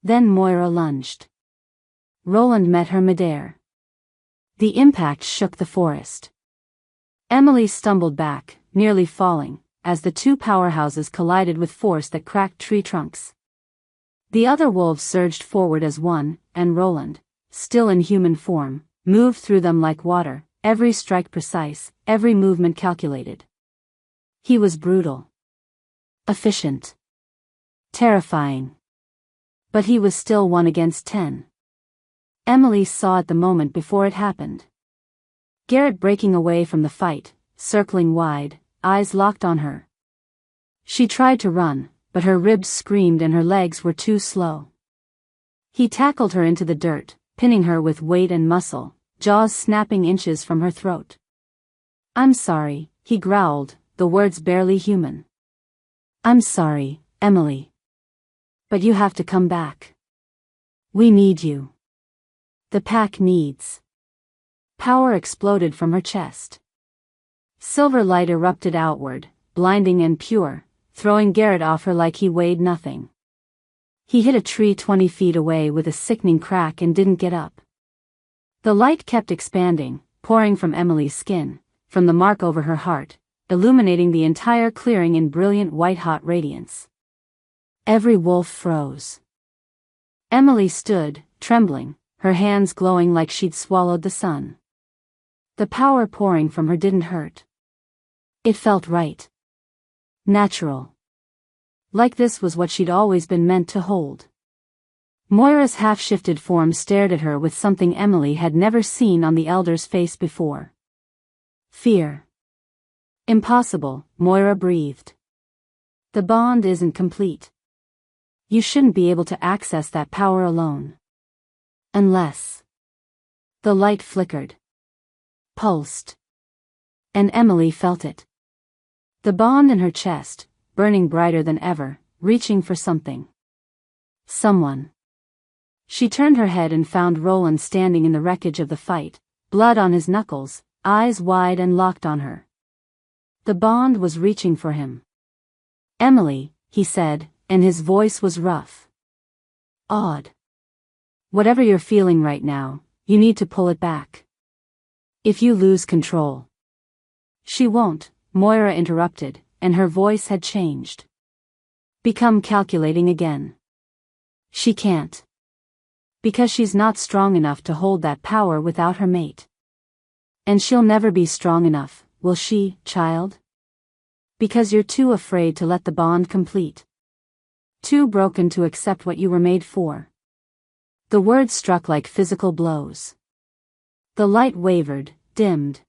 Then Moira lunged. Roland met her midair. The impact shook the forest. Emily stumbled back, nearly falling, as the two powerhouses collided with force that cracked tree trunks. The other wolves surged forward as one, and Roland, still in human form, moved through them like water, every strike precise, every movement calculated. He was brutal. Efficient. Terrifying. But he was still 1 against 10. Emily saw it the moment before it happened. Garrett breaking away from the fight, circling wide, eyes locked on her. She tried to run, but her ribs screamed and her legs were too slow. He tackled her into the dirt, pinning her with weight and muscle, jaws snapping inches from her throat. "I'm sorry," he growled, the words barely human. "I'm sorry, Emily. But you have to come back. We need you. The pack needs." Power exploded from her chest. Silver light erupted outward, blinding and pure, throwing Garrett off her like he weighed nothing. He hit a tree 20 feet away with a sickening crack and didn't get up. The light kept expanding, pouring from Emily's skin, from the mark over her heart, illuminating the entire clearing in brilliant white-hot radiance. Every wolf froze. Emily stood, trembling, her hands glowing like she'd swallowed the sun. The power pouring from her didn't hurt. It felt right. Natural. Like this was what she'd always been meant to hold. Moira's half-shifted form stared at her with something Emily had never seen on the elder's face before. Fear. "Impossible," Moira breathed. "The bond isn't complete. You shouldn't be able to access that power alone. Unless..." The light flickered. Pulsed. And Emily felt it. The bond in her chest, burning brighter than ever, reaching for something. Someone. She turned her head and found Roland standing in the wreckage of the fight, blood on his knuckles, eyes wide and locked on her. The bond was reaching for him. "Emily," he said, and his voice was rough. Awed. "Whatever you're feeling right now, you need to pull it back. If you lose control..." "She won't," Moira interrupted, and her voice had changed. "Become calculating again. She can't. Because she's not strong enough to hold that power without her mate. And she'll never be strong enough, will she, child? Because you're too afraid to let the bond complete. Too broken to accept what you were made for." The words struck like physical blows. The light wavered, dimmed.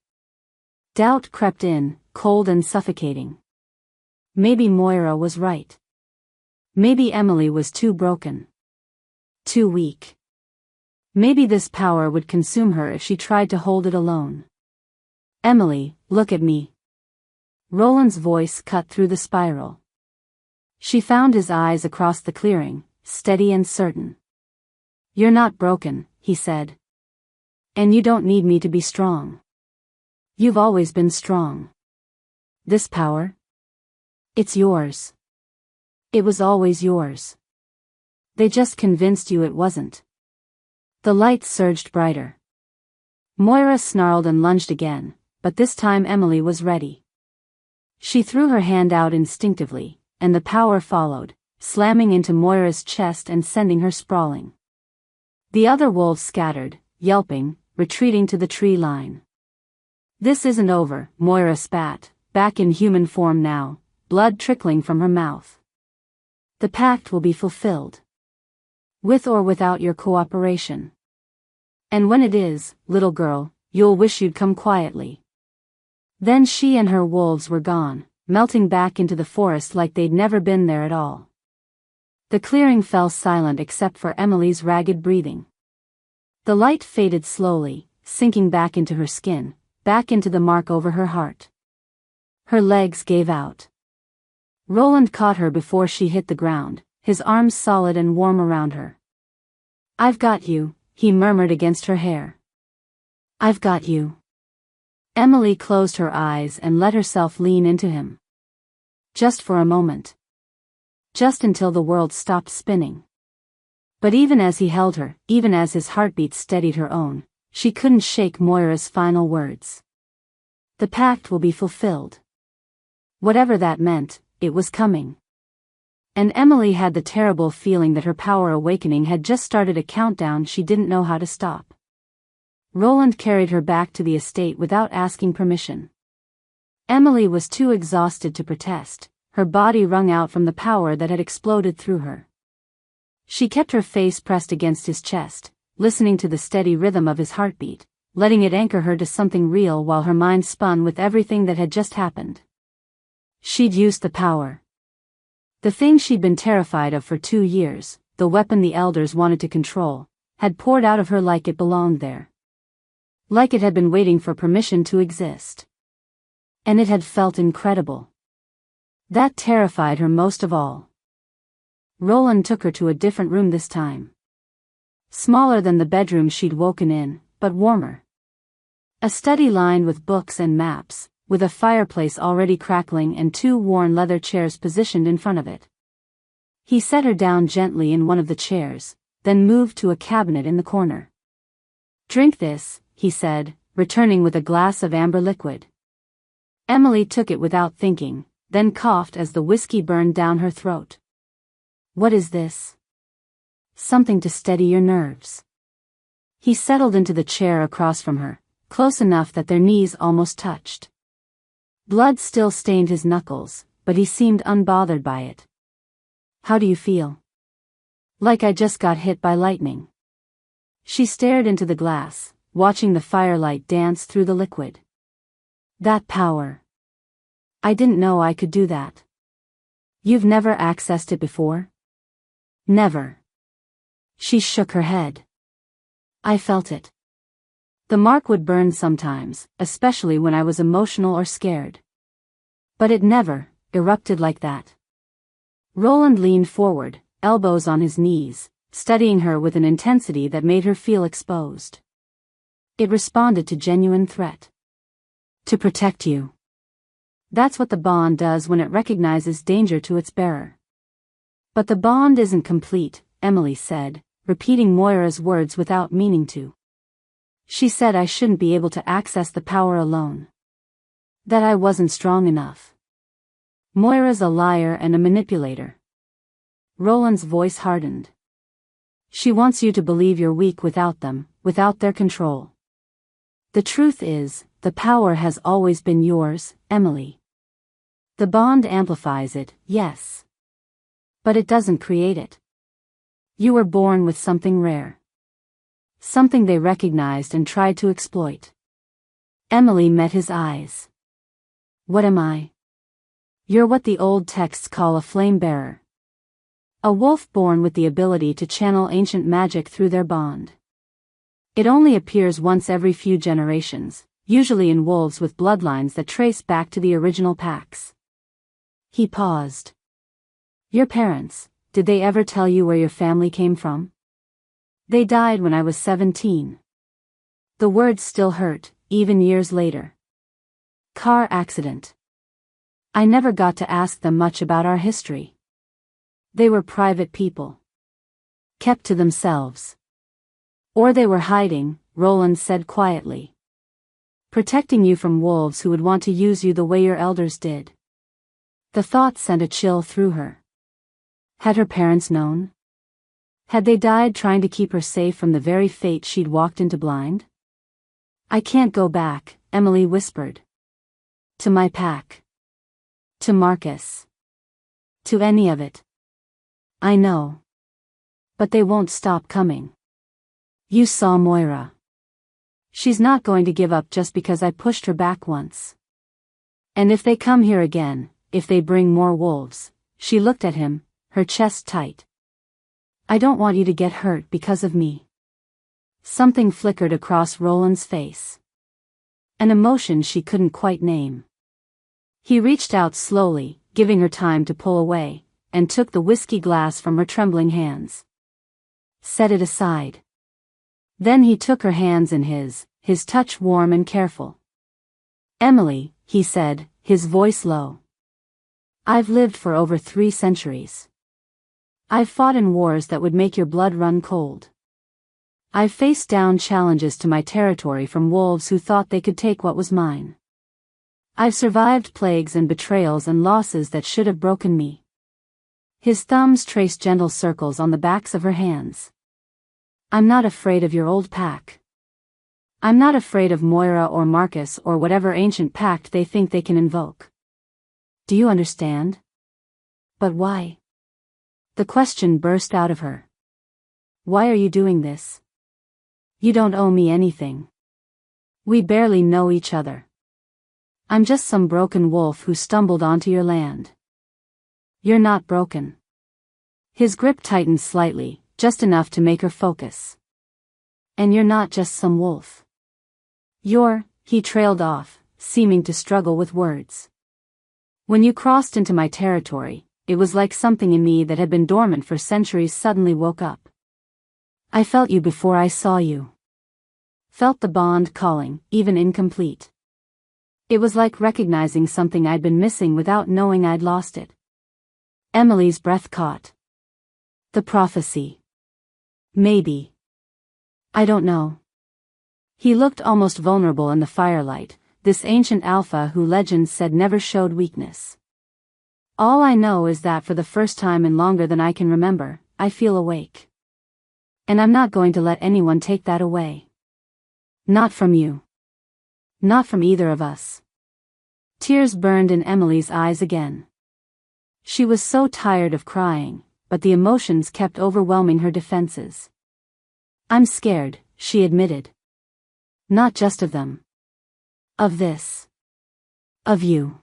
Doubt crept in, cold and suffocating. Maybe Moira was right. Maybe Emily was too broken. Too weak. Maybe this power would consume her if she tried to hold it alone. "Emily, look at me." Roland's voice cut through the spiral. She found his eyes across the clearing, steady and certain. "You're not broken," he said. "And you don't need me to be strong. You've always been strong. This power? It's yours. It was always yours. They just convinced you it wasn't." The light surged brighter. Moira snarled and lunged again, but this time Emily was ready. She threw her hand out instinctively, and the power followed, slamming into Moira's chest and sending her sprawling. The other wolves scattered, yelping, retreating to the tree line. "This isn't over," Moira spat, back in human form now, blood trickling from her mouth. "The pact will be fulfilled. With or without your cooperation. And when it is, little girl, you'll wish you'd come quietly." Then she and her wolves were gone, melting back into the forest like they'd never been there at all. The clearing fell silent except for Emily's ragged breathing. The light faded slowly, sinking back into her skin, back into the mark over her heart. Her legs gave out. Roland caught her before she hit the ground, his arms solid and warm around her. "I've got you," he murmured against her hair. "I've got you." Emily closed her eyes and let herself lean into him. Just for a moment. Just until the world stopped spinning. But even as he held her, even as his heartbeat steadied her own, she couldn't shake Moira's final words. "The pact will be fulfilled." Whatever that meant, it was coming. And Emily had the terrible feeling that her power awakening had just started a countdown she didn't know how to stop. Roland carried her back to the estate without asking permission. Emily was too exhausted to protest, her body wrung out from the power that had exploded through her. She kept her face pressed against his chest, listening to the steady rhythm of his heartbeat, letting it anchor her to something real while her mind spun with everything that had just happened. She'd used the power. The thing she'd been terrified of for 2 years, the weapon the elders wanted to control, had poured out of her like it belonged there. Like it had been waiting for permission to exist. And it had felt incredible. That terrified her most of all. Roland took her to a different room this time. Smaller than the bedroom she'd woken in, but warmer. A study lined with books and maps, with a fireplace already crackling and 2 worn leather chairs positioned in front of it. He set her down gently in one of the chairs, then moved to a cabinet in the corner. "Drink this," he said, returning with a glass of amber liquid. Emily took it without thinking, then coughed as the whiskey burned down her throat. "What is this?" "Something to steady your nerves." He settled into the chair across from her, close enough that their knees almost touched. Blood still stained his knuckles, but he seemed unbothered by it. "How do you feel?" "Like I just got hit by lightning." She stared into the glass, watching the firelight dance through the liquid. "That power. I didn't know I could do that." "You've never accessed it before?" "Never." She shook her head. "I felt it. The mark would burn sometimes, especially when I was emotional or scared. But it never erupted like that." Roland leaned forward, elbows on his knees, studying her with an intensity that made her feel exposed. It responded to genuine threat. "To protect you. That's what the bond does when it recognizes danger to its bearer." "But the bond isn't complete," Emily said, repeating Moira's words without meaning to. "She said I shouldn't be able to access the power alone. That I wasn't strong enough." "Moira's a liar and a manipulator." Roland's voice hardened. "She wants you to believe you're weak without them, without their control. The truth is, the power has always been yours, Emily. The bond amplifies it, yes. But it doesn't create it. You were born with something rare. Something they recognized and tried to exploit." Emily met his eyes. "What am I?" "You're what the old texts call a flame bearer. A wolf born with the ability to channel ancient magic through their bond. It only appears once every few generations, usually in wolves with bloodlines that trace back to the original packs." He paused. "Your parents, did they ever tell you where your family came from?" "They died when I was 17. The words still hurt, even years later. "Car accident." I never got to ask them much about our history. They were private people. Kept to themselves. "Or they were hiding," Roland said quietly. "Protecting you from wolves who would want to use you the way your elders did." The thought sent a chill through her. Had her parents known? Had they died trying to keep her safe from the very fate she'd walked into blind? "I can't go back," Emily whispered. "To my pack. To Marcus. To any of it. I know. But they won't stop coming. You saw Moira. She's not going to give up just because I pushed her back once. And if they come here again, if they bring more wolves," she looked at him, her chest tight. "I don't want you to get hurt because of me." Something flickered across Roland's face. An emotion she couldn't quite name. He reached out slowly, giving her time to pull away, and took the whiskey glass from her trembling hands. Set it aside. Then he took her hands in his touch warm and careful. Emily, he said, his voice low. I've lived for over 3 centuries. I've fought in wars that would make your blood run cold. I've faced down challenges to my territory from wolves who thought they could take what was mine. I've survived plagues and betrayals and losses that should have broken me. His thumbs traced gentle circles on the backs of her hands. I'm not afraid of your old pack. I'm not afraid of Moira or Marcus or whatever ancient pact they think they can invoke. Do you understand? But why? The question burst out of her. Why are you doing this? You don't owe me anything. We barely know each other. I'm just some broken wolf who stumbled onto your land. You're not broken. His grip tightened slightly, just enough to make her focus. And you're not just some wolf. He trailed off, seeming to struggle with words. When you crossed into my territory, it was like something in me that had been dormant for centuries suddenly woke up. I felt you before I saw you. Felt the bond calling, even incomplete. It was like recognizing something I'd been missing without knowing I'd lost it. Emily's breath caught. The prophecy. Maybe. I don't know. He looked almost vulnerable in the firelight, this ancient alpha who legends said never showed weakness. All I know is that for the first time in longer than I can remember, I feel awake. And I'm not going to let anyone take that away. Not from you. Not from either of us. Tears burned in Emily's eyes again. She was so tired of crying, but the emotions kept overwhelming her defenses. I'm scared, she admitted. Not just of them. Of this. Of you.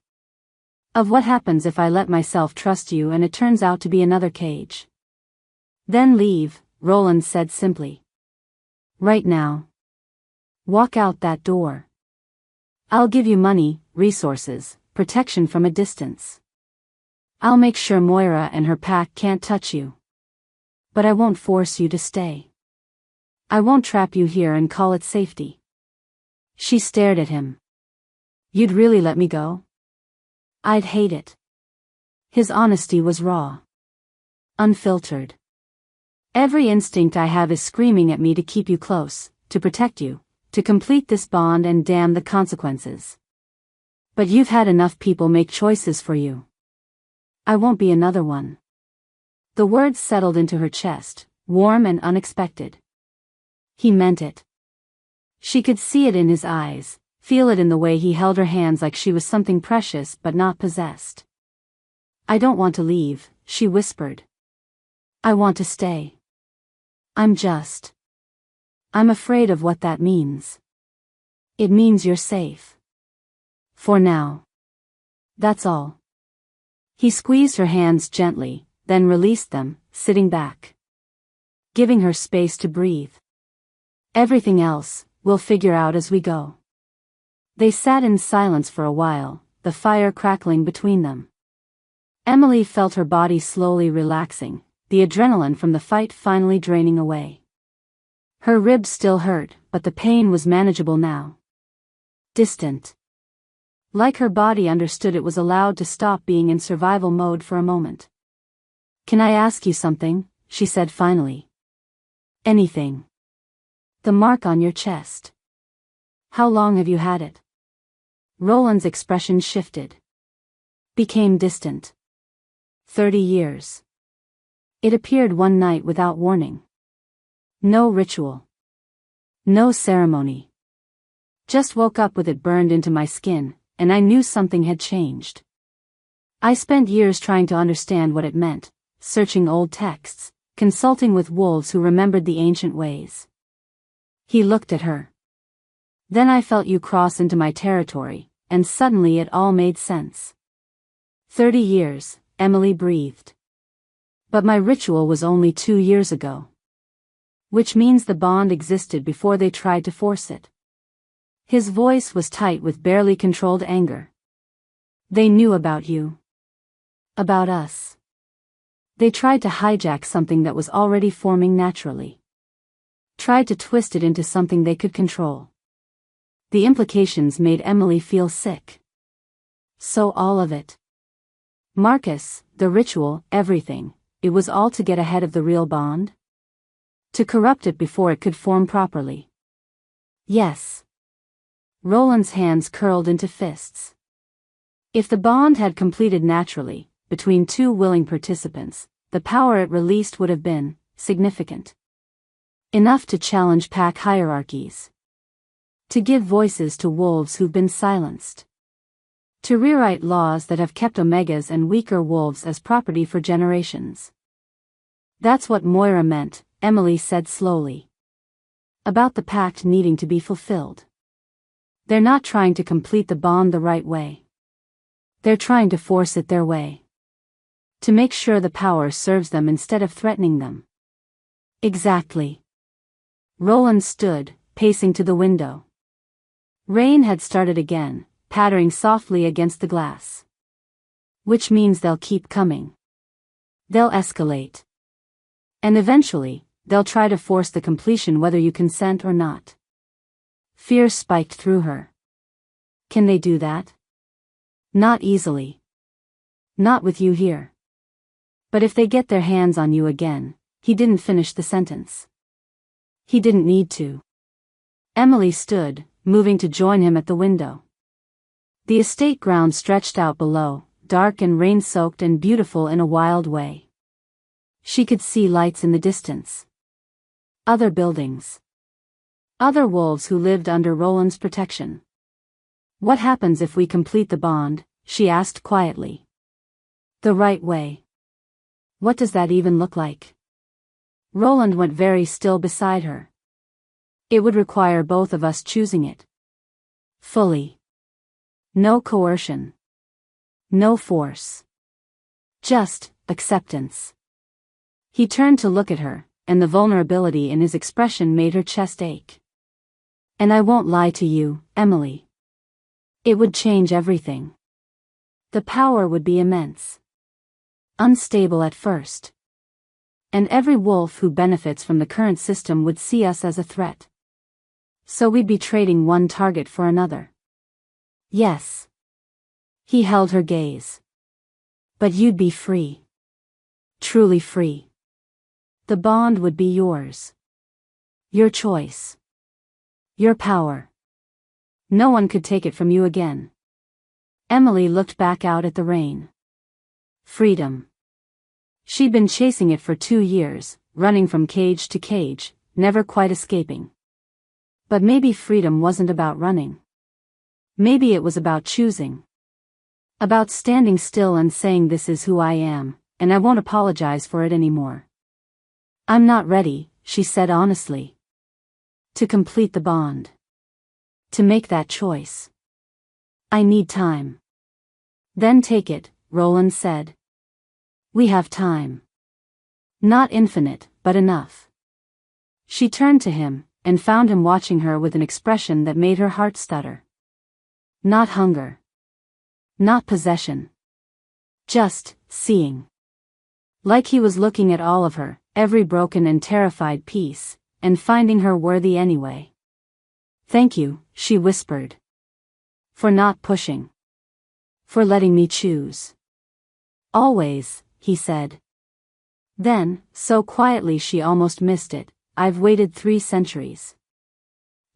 Of what happens if I let myself trust you and it turns out to be another cage. Then leave, Roland said simply. Right now. Walk out that door. I'll give you money, resources, protection from a distance. I'll make sure Moira and her pack can't touch you. But I won't force you to stay. I won't trap you here and call it safety. She stared at him. You'd really let me go? I'd hate it. His honesty was raw. Unfiltered. Every instinct I have is screaming at me to keep you close, to protect you, to complete this bond and damn the consequences. But you've had enough people make choices for you. I won't be another one. The words settled into her chest, warm and unexpected. He meant it. She could see it in his eyes, feel it in the way he held her hands like she was something precious but not possessed. I don't want to leave, she whispered. I want to stay. I'm afraid of what that means. It means you're safe. For now. That's all. He squeezed her hands gently, then released them, sitting back. Giving her space to breathe. Everything else, we'll figure out as we go. They sat in silence for a while, the fire crackling between them. Emily felt her body slowly relaxing, the adrenaline from the fight finally draining away. Her ribs still hurt, but the pain was manageable now. Distant. Like her body understood it was allowed to stop being in survival mode for a moment. Can I ask you something? She said finally. Anything. The mark on your chest. How long have you had it? Roland's expression shifted. Became distant. 30 years. It appeared one night without warning. No ritual. No ceremony. Just woke up with it burned into my skin, and I knew something had changed. I spent years trying to understand what it meant, searching old texts, consulting with wolves who remembered the ancient ways. He looked at her. Then I felt you cross into my territory, and suddenly it all made sense. 30 years, Emily breathed. But my ritual was only 2 years ago. Which means the bond existed before they tried to force it. His voice was tight with barely controlled anger. They knew about you. About us. They tried to hijack something that was already forming naturally. Tried to twist it into something they could control. The implications made Emily feel sick. So all of it. Marcus, the ritual, everything, it was all to get ahead of the real bond? To corrupt it before it could form properly. Yes. Roland's hands curled into fists. If the bond had completed naturally, between two willing participants, the power it released would have been significant. Enough to challenge pack hierarchies. To give voices to wolves who've been silenced. To rewrite laws that have kept omegas and weaker wolves as property for generations. That's what Moira meant, Emily said slowly. About the pact needing to be fulfilled. They're not trying to complete the bond the right way. They're trying to force it their way. To make sure the power serves them instead of threatening them. Exactly. Roland stood, pacing to the window. Rain had started again, pattering softly against the glass. Which means they'll keep coming. They'll escalate. And eventually, they'll try to force the completion whether you consent or not. Fear spiked through her. Can they do that? Not easily. Not with you here. But if they get their hands on you again, he didn't finish the sentence. He didn't need to. Emily stood, moving to join him at the window. The estate ground stretched out below, dark and rain-soaked and beautiful in a wild way. She could see lights in the distance. Other buildings. Other wolves who lived under Roland's protection. What happens if we complete the bond? She asked quietly. The right way. What does that even look like? Roland went very still beside her. It would require both of us choosing it. Fully. No coercion. No force. Just acceptance. He turned to look at her, and the vulnerability in his expression made her chest ache. And I won't lie to you, Emily. It would change everything. The power would be immense. Unstable at first. And every wolf who benefits from the current system would see us as a threat. So we'd be trading one target for another. Yes. He held her gaze. But you'd be free. Truly free. The bond would be yours. Your choice. Your power. No one could take it from you again. Emily looked back out at the rain. Freedom. She'd been chasing it for 2 years, running from cage to cage, never quite escaping. But maybe freedom wasn't about running. Maybe it was about choosing. About standing still and saying this is who I am, and I won't apologize for it anymore. I'm not ready, she said honestly. To complete the bond. To make that choice. I need time. Then take it, Roland said. We have time. Not infinite, but enough. She turned to him, and found him watching her with an expression that made her heart stutter. Not hunger. Not possession. Just seeing. Like he was looking at all of her, every broken and terrified piece, and finding her worthy anyway. Thank you, she whispered. For not pushing. For letting me choose. Always, he said. Then, so quietly she almost missed it, I've waited 3 centuries.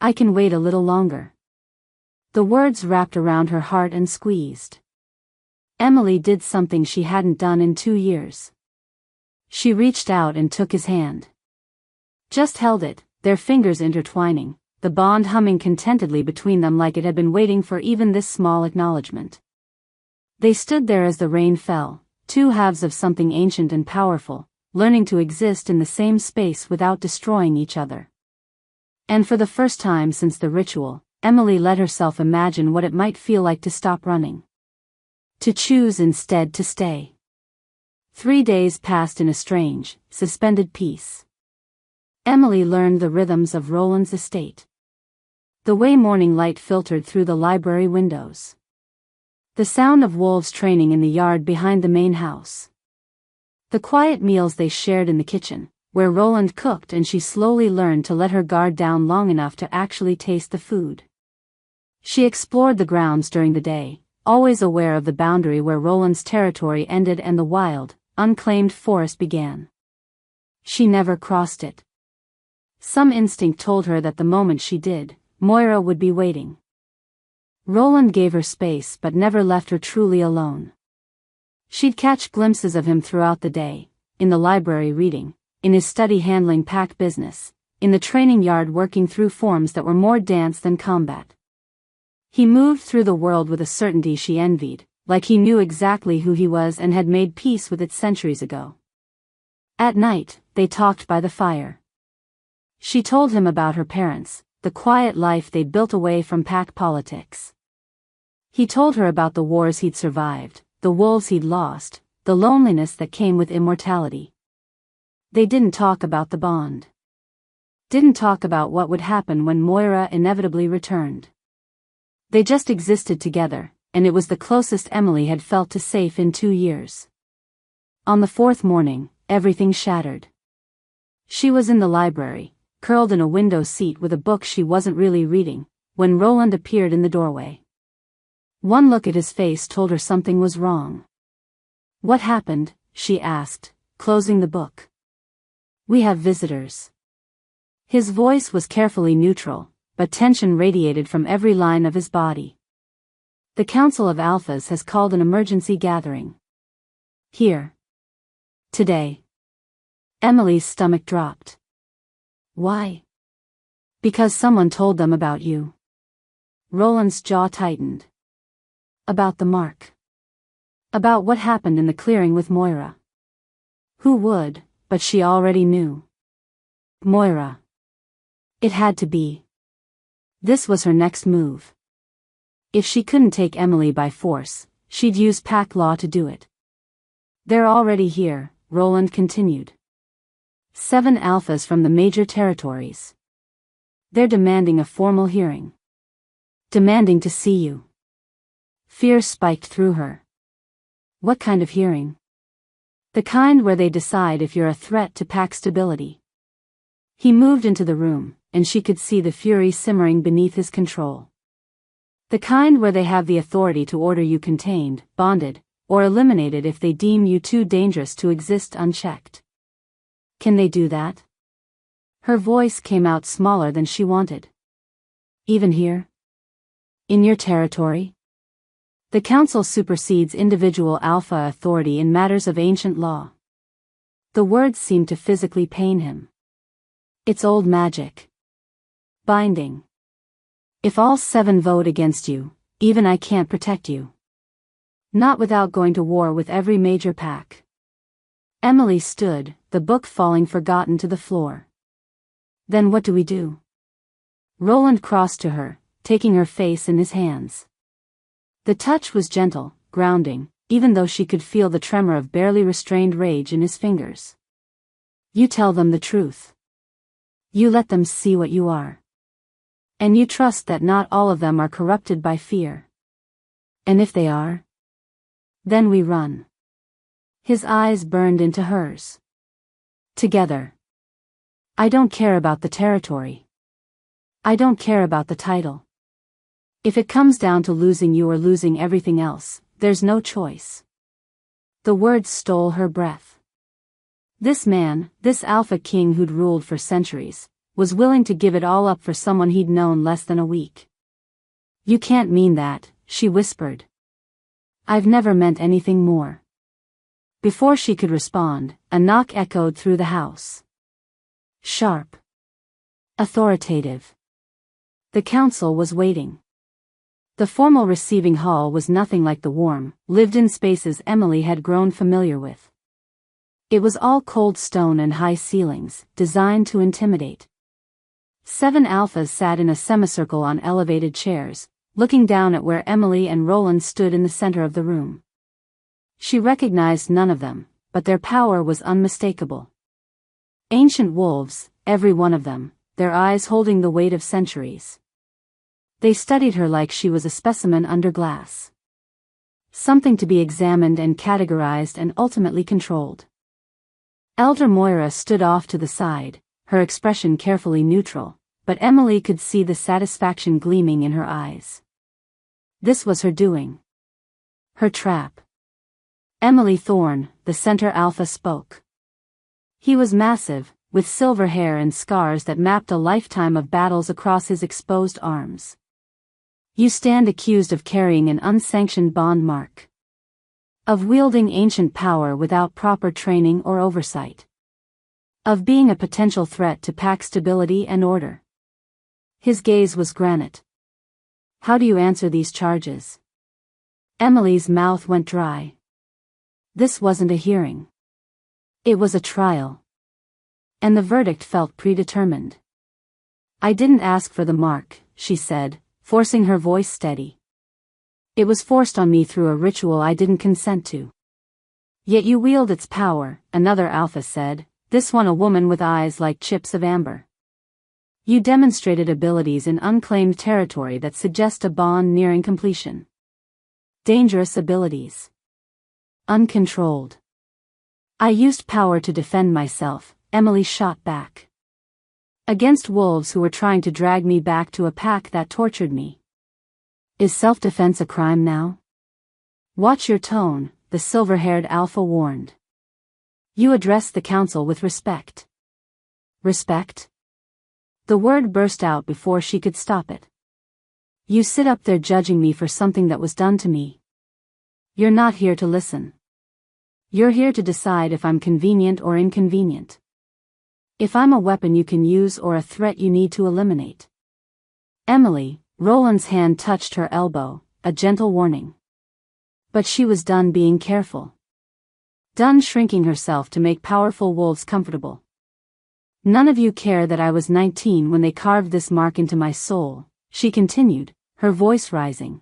I can wait a little longer. The words wrapped around her heart and squeezed. Emily did something she hadn't done in 2 years. She reached out and took his hand. Just held it, their fingers intertwining, the bond humming contentedly between them like it had been waiting for even this small acknowledgement. They stood there as the rain fell, 2 halves of something ancient and powerful, learning to exist in the same space without destroying each other. And for the first time since the ritual, Emily let herself imagine what it might feel like to stop running. To choose instead to stay. 3 days passed in a strange, suspended peace. Emily learned the rhythms of Roland's estate. The way morning light filtered through the library windows. The sound of wolves training in the yard behind the main house. The quiet meals they shared in the kitchen, where Roland cooked and she slowly learned to let her guard down long enough to actually taste the food. She explored the grounds during the day, always aware of the boundary where Roland's territory ended and the wild, unclaimed forest began. She never crossed it. Some instinct told her that the moment she did, Moira would be waiting. Roland gave her space but never left her truly alone. She'd catch glimpses of him throughout the day, in the library reading, in his study handling pack business, in the training yard working through forms that were more dance than combat. He moved through the world with a certainty she envied, like he knew exactly who he was and had made peace with it centuries ago. At night, they talked by the fire. She told him about her parents, the quiet life they'd built away from pack politics. He told her about the wars he'd survived, the wolves he'd lost, the loneliness that came with immortality. They didn't talk about the bond. Didn't talk about what would happen when Moira inevitably returned. They just existed together, and it was the closest Emily had felt to safe in 2 years. On the fourth morning, everything shattered. She was in the library, curled in a window seat with a book she wasn't really reading, when Roland appeared in the doorway. One look at his face told her something was wrong. "What happened?" she asked, closing the book. "We have visitors." His voice was carefully neutral, but tension radiated from every line of his body. "The Council of Alphas has called an emergency gathering. Here. Today." Emily's stomach dropped. "Why?" "Because someone told them about you." Roland's jaw tightened. "About the mark. About what happened in the clearing with Moira." Who would, but she already knew. Moira. It had to be. This was her next move. If she couldn't take Emily by force, she'd use pack law to do it. "They're already here," Roland continued. 7 alphas from the major territories. "They're demanding a formal hearing. Demanding to see you." Fear spiked through her. "What kind of hearing?" "The kind where they decide if you're a threat to pack stability." He moved into the room, and she could see the fury simmering beneath his control. "The kind where they have the authority to order you contained, bonded, or eliminated if they deem you too dangerous to exist unchecked." "Can they do that?" Her voice came out smaller than she wanted. "Even here? In your territory?" "The Council supersedes individual alpha authority in matters of ancient law." The words seemed to physically pain him. "It's old magic. Binding. If all 7 vote against you, even I can't protect you. Not without going to war with every major pack." Emily stood, the book falling forgotten to the floor. "Then what do we do?" Roland crossed to her, taking her face in his hands. The touch was gentle, grounding, even though she could feel the tremor of barely restrained rage in his fingers. "You tell them the truth. You let them see what you are. And you trust that not all of them are corrupted by fear. And if they are, then we run." His eyes burned into hers. "Together. I don't care about the territory. I don't care about the title. If it comes down to losing you or losing everything else, there's no choice." The words stole her breath. This man, this Alpha King who'd ruled for centuries, was willing to give it all up for someone he'd known less than a week. "You can't mean that," she whispered. "I've never meant anything more." Before she could respond, a knock echoed through the house. Sharp. Authoritative. The council was waiting. The formal receiving hall was nothing like the warm, lived-in spaces Emily had grown familiar with. It was all cold stone and high ceilings, designed to intimidate. 7 alphas sat in a semicircle on elevated chairs, looking down at where Emily and Roland stood in the center of the room. She recognized none of them, but their power was unmistakable. Ancient wolves, every one of them, their eyes holding the weight of centuries. They studied her like she was a specimen under glass. Something to be examined and categorized and ultimately controlled. Elder Moira stood off to the side, her expression carefully neutral, but Emily could see the satisfaction gleaming in her eyes. This was her doing. Her trap. Emily Thorne, the center alpha, spoke. He was massive, with silver hair and scars that mapped a lifetime of battles across his exposed arms. You stand accused of carrying an unsanctioned bond mark. Of wielding ancient power without proper training or oversight. Of being a potential threat to pack stability and order. His gaze was granite. How do you answer these charges? Emily's mouth went dry. This wasn't a hearing. It was a trial. And the verdict felt predetermined. I didn't ask for the mark, she said, forcing her voice steady. It was forced on me through a ritual I didn't consent to. Yet you wield its power, another alpha said, this one a woman with eyes like chips of amber. You demonstrated abilities in unclaimed territory that suggest a bond nearing completion. Dangerous abilities. Uncontrolled. I used power to defend myself, Emily shot back. Against wolves who were trying to drag me back to a pack that tortured me. Is self-defense a crime now? Watch your tone, the silver-haired alpha warned. You address the council with respect. Respect? The word burst out before she could stop it. You sit up there judging me for something that was done to me. You're not here to listen. You're here to decide if I'm convenient or inconvenient. If I'm a weapon you can use or a threat you need to eliminate. Emily, Roland's hand touched her elbow, a gentle warning. But she was done being careful. Done shrinking herself to make powerful wolves comfortable. None of you care that I was 19 when they carved this mark into my soul, she continued, her voice rising.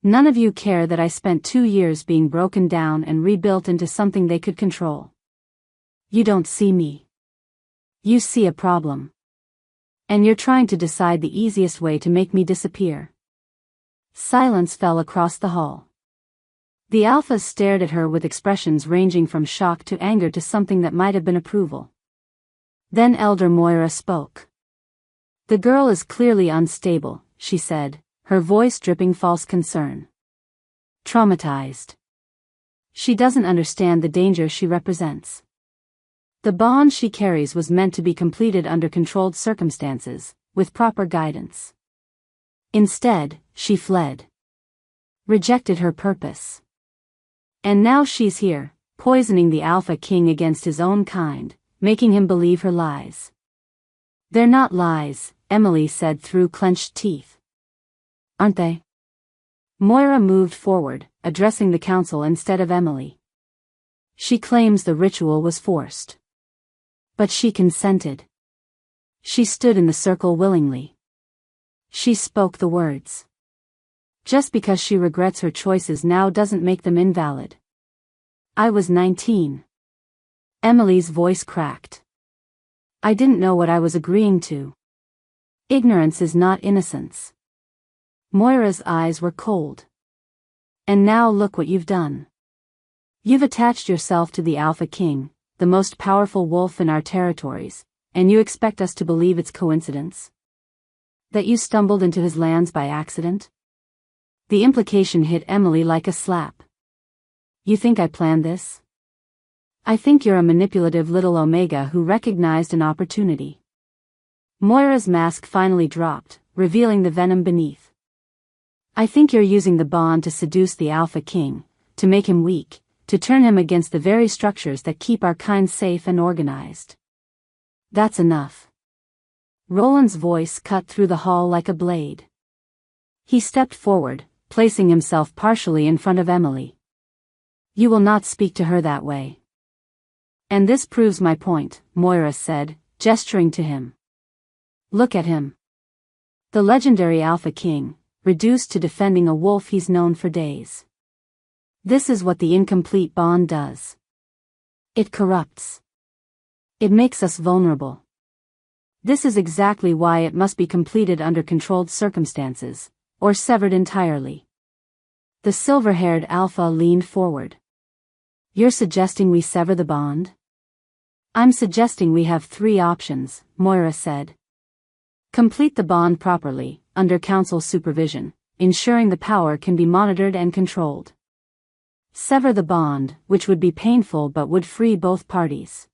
None of you care that I spent 2 years being broken down and rebuilt into something they could control. You don't see me. You see a problem. And you're trying to decide the easiest way to make me disappear. Silence fell across the hall. The alphas stared at her with expressions ranging from shock to anger to something that might have been approval. Then Elder Moira spoke. The girl is clearly unstable, she said, her voice dripping false concern. Traumatized. She doesn't understand the danger she represents. The bond she carries was meant to be completed under controlled circumstances, with proper guidance. Instead, she fled. Rejected her purpose. And now she's here, poisoning the Alpha King against his own kind, making him believe her lies. They're not lies, Emily said through clenched teeth. Aren't they? Moira moved forward, addressing the council instead of Emily. She claims the ritual was forced. But she consented. She stood in the circle willingly. She spoke the words. Just because she regrets her choices now doesn't make them invalid. I was 19. Emily's voice cracked. I didn't know what I was agreeing to. Ignorance is not innocence. Moira's eyes were cold. And now look what you've done. You've attached yourself to the Alpha King, the most powerful wolf in our territories, and you expect us to believe it's coincidence? That you stumbled into his lands by accident? The implication hit Emily like a slap. You think I planned this? I think you're a manipulative little Omega who recognized an opportunity. Moira's mask finally dropped, revealing the venom beneath. I think you're using the bond to seduce the Alpha King, to make him weak, to turn him against the very structures that keep our kind safe and organized. That's enough. Roland's voice cut through the hall like a blade. He stepped forward, placing himself partially in front of Emily. You will not speak to her that way. And this proves my point, Moira said, gesturing to him. Look at him. The legendary Alpha King, reduced to defending a wolf he's known for days. This is what the incomplete bond does. It corrupts. It makes us vulnerable. This is exactly why it must be completed under controlled circumstances, or severed entirely. The silver-haired alpha leaned forward. You're suggesting we sever the bond? I'm suggesting we have 3 options, Moira said. Complete the bond properly, under council supervision, ensuring the power can be monitored and controlled. Sever the bond, which would be painful but would free both parties.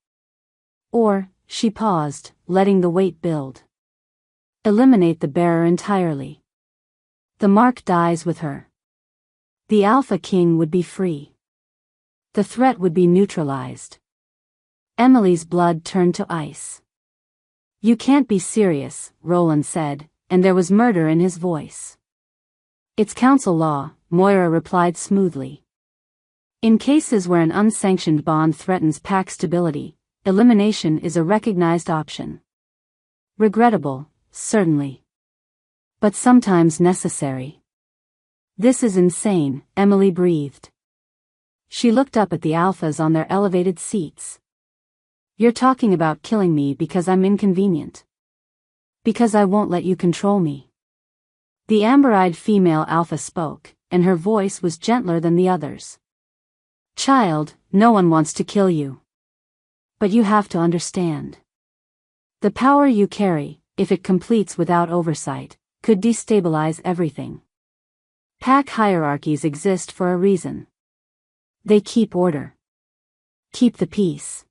Or, she paused, letting the weight build. Eliminate the bearer entirely. The mark dies with her. The Alpha King would be free. The threat would be neutralized. Emily's blood turned to ice. You can't be serious, Roland said, and there was murder in his voice. It's council law, Moira replied smoothly. In cases where an unsanctioned bond threatens pack stability, elimination is a recognized option. Regrettable, certainly. But sometimes necessary. This is insane, Emily breathed. She looked up at the alphas on their elevated seats. You're talking about killing me because I'm inconvenient. Because I won't let you control me. The amber-eyed female alpha spoke, and her voice was gentler than the others. Child, no one wants to kill you. But you have to understand. The power you carry, if it completes without oversight, could destabilize everything. Pack hierarchies exist for a reason. They keep order. Keep the peace.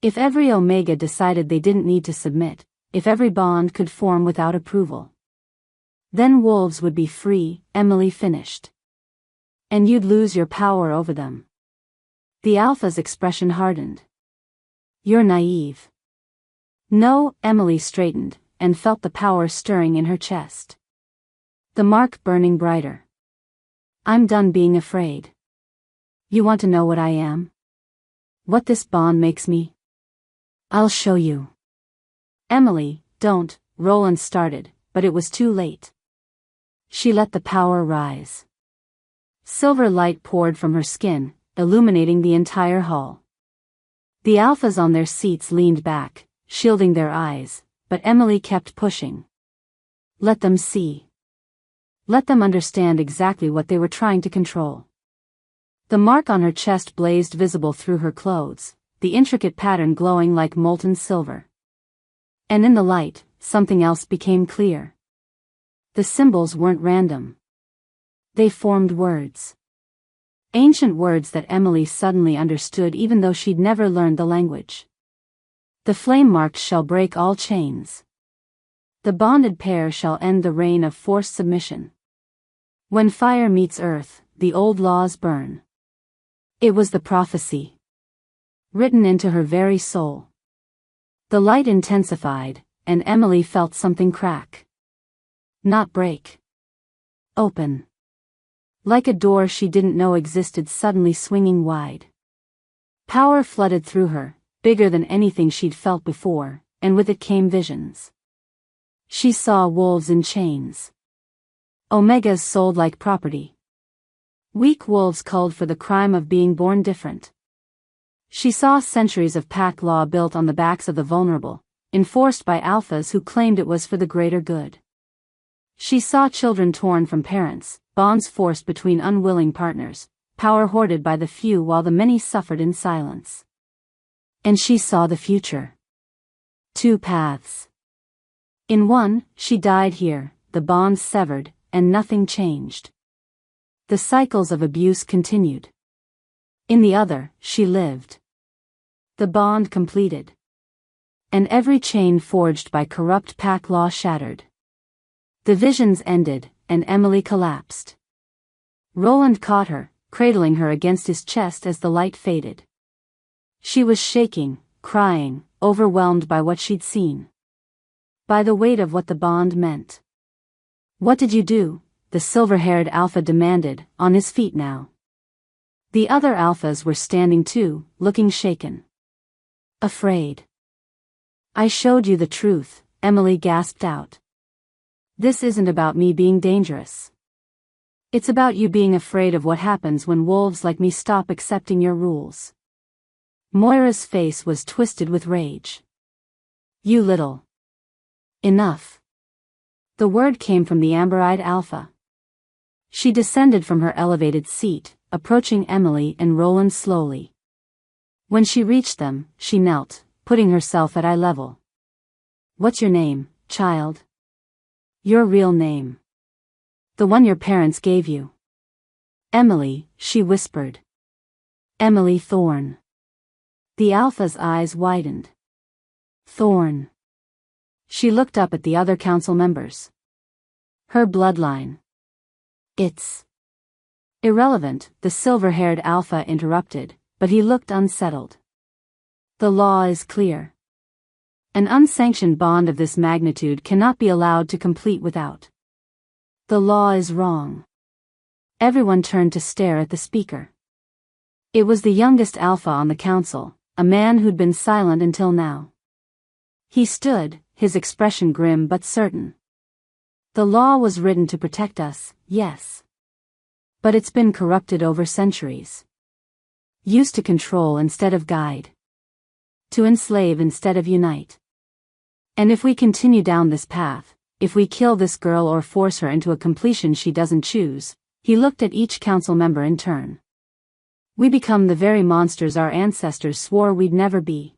If every Omega decided they didn't need to submit, if every bond could form without approval, then wolves would be free, Emily finished. And you'd lose your power over them. The Alpha's expression hardened. You're naive. No, Emily straightened, and felt the power stirring in her chest. The mark burning brighter. I'm done being afraid. You want to know what I am? What this bond makes me? I'll show you. Emily, don't, Roland started, but it was too late. She let the power rise. Silver light poured from her skin, illuminating the entire hall. The alphas on their seats leaned back, shielding their eyes, but Emily kept pushing. Let them see. Let them understand exactly what they were trying to control. The mark on her chest blazed visible through her clothes, the intricate pattern glowing like molten silver. And in the light, something else became clear. The symbols weren't random. They formed words. Ancient words that Emily suddenly understood even though she'd never learned the language. The flame-marked shall break all chains. The bonded pair shall end the reign of forced submission. When fire meets earth, the old laws burn. It was the prophecy. Written into her very soul. The light intensified, and Emily felt something crack. Not break. Open. Like a door she didn't know existed suddenly swinging wide. Power flooded through her, bigger than anything she'd felt before, and with it came visions. She saw wolves in chains. Omegas sold like property. Weak wolves culled for the crime of being born different. She saw centuries of pack law built on the backs of the vulnerable, enforced by alphas who claimed it was for the greater good. She saw children torn from parents, bonds forced between unwilling partners, power hoarded by the few while the many suffered in silence. And she saw the future. 2 paths. In one, she died here, the bonds severed, and nothing changed. The cycles of abuse continued. In the other, she lived. The bond completed. And every chain forged by corrupt pack law shattered. The visions ended, and Emily collapsed. Roland caught her, cradling her against his chest as the light faded. She was shaking, crying, overwhelmed by what she'd seen. By the weight of what the bond meant. What did you do? The silver-haired alpha demanded, on his feet now. The other alphas were standing too, looking shaken. Afraid. I showed you the truth, Emily gasped out. This isn't about me being dangerous. It's about you being afraid of what happens when wolves like me stop accepting your rules. Moira's face was twisted with rage. You little. Enough. The word came from the amber-eyed alpha. She descended from her elevated seat, approaching Emily and Roland slowly. When she reached them, she knelt, putting herself at eye level. "What's your name, child?" "Your real name. The one your parents gave you." "Emily," she whispered. "Emily Thorne." The Alpha's eyes widened. "Thorne." She looked up at the other council members. "Her bloodline." "It's irrelevant," the silver-haired Alpha interrupted, but he looked unsettled. "The law is clear. An unsanctioned bond of this magnitude cannot be allowed to complete without." "The law is wrong." Everyone turned to stare at the speaker. It was the youngest Alpha on the council, a man who'd been silent until now. He stood, his expression grim but certain. "The law was written to protect us, yes. But it's been corrupted over centuries. Used to control instead of guide. To enslave instead of unite. And if we continue down this path, if we kill this girl or force her into a completion she doesn't choose," he looked at each council member in turn, "we become the very monsters our ancestors swore we'd never be."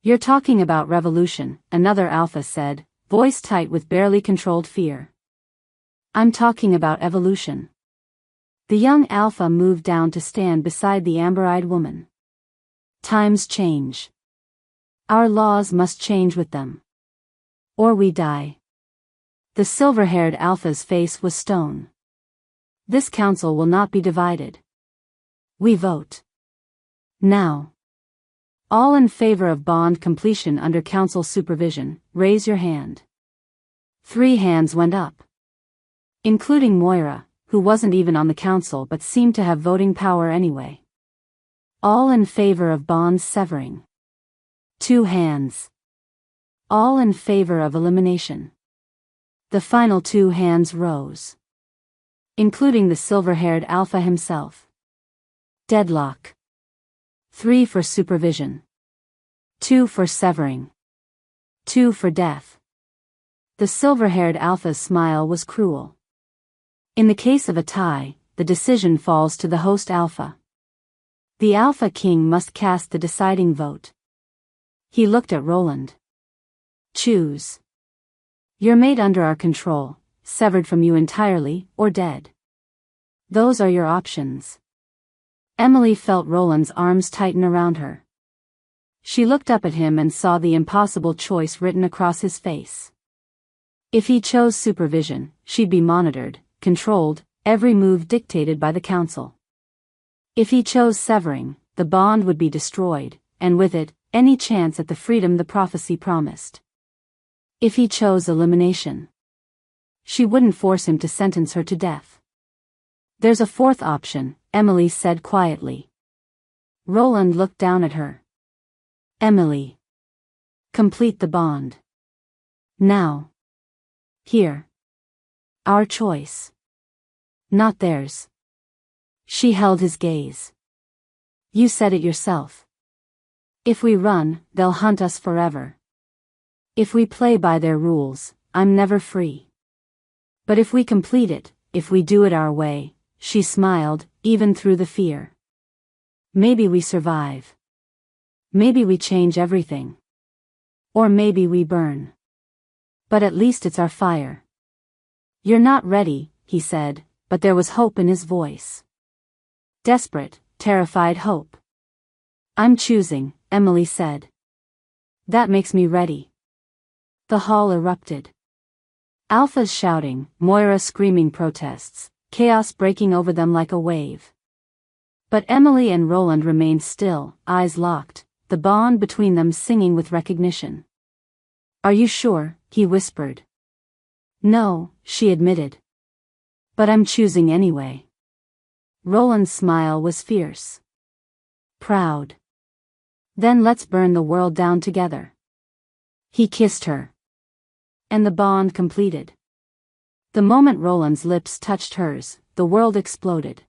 "You're talking about revolution," another Alpha said, voice tight with barely controlled fear. "I'm talking about evolution." The young Alpha moved down to stand beside the amber-eyed woman. "Times change. Our laws must change with them. Or we die." The silver-haired Alpha's face was stone. "This council will not be divided. We vote. Now. All in favor of bond completion under council supervision, raise your hand." 3 hands went up. Including Moira, who wasn't even on the council but seemed to have voting power anyway. "All in favor of bonds severing." 2 hands. "All in favor of elimination." The final 2 hands rose. Including the silver-haired Alpha himself. Deadlock. 3 for supervision. 2 for severing. 2 for death. The silver-haired Alpha's smile was cruel. In the case of a tie, the decision falls to the host Alpha. The Alpha King must cast the deciding vote. He looked at Roland. "Choose. You're made under our control, severed from you entirely, or dead. Those are your options." Emily felt Roland's arms tighten around her. She looked up at him and saw the impossible choice written across his face. If he chose supervision, she'd be monitored, controlled, every move dictated by the council. If he chose severing, the bond would be destroyed, and with it, any chance at the freedom the prophecy promised. If he chose elimination, she wouldn't force him to sentence her to death. "There's a 4th option," Emily said quietly. Roland looked down at her. "Emily. Complete the bond. Now. Here. Our choice. Not theirs." She held his gaze. "You said it yourself. If we run, they'll hunt us forever. If we play by their rules, I'm never free. But if we complete it, if we do it our way," she smiled, even through the fear. "Maybe we survive. Maybe we change everything. Or maybe we burn. But at least it's our fire." "You're not ready," he said, but there was hope in his voice. Desperate, terrified hope. "I'm choosing," Emily said. "That makes me ready." The hall erupted. Alphas shouting, Moira screaming protests, chaos breaking over them like a wave. But Emily and Roland remained still, eyes locked, the bond between them singing with recognition. "Are you sure?" he whispered. "No," she admitted. "But I'm choosing anyway." Roland's smile was fierce. Proud. "Then let's burn the world down together." He kissed her. And the bond completed. The moment Roland's lips touched hers, the world exploded.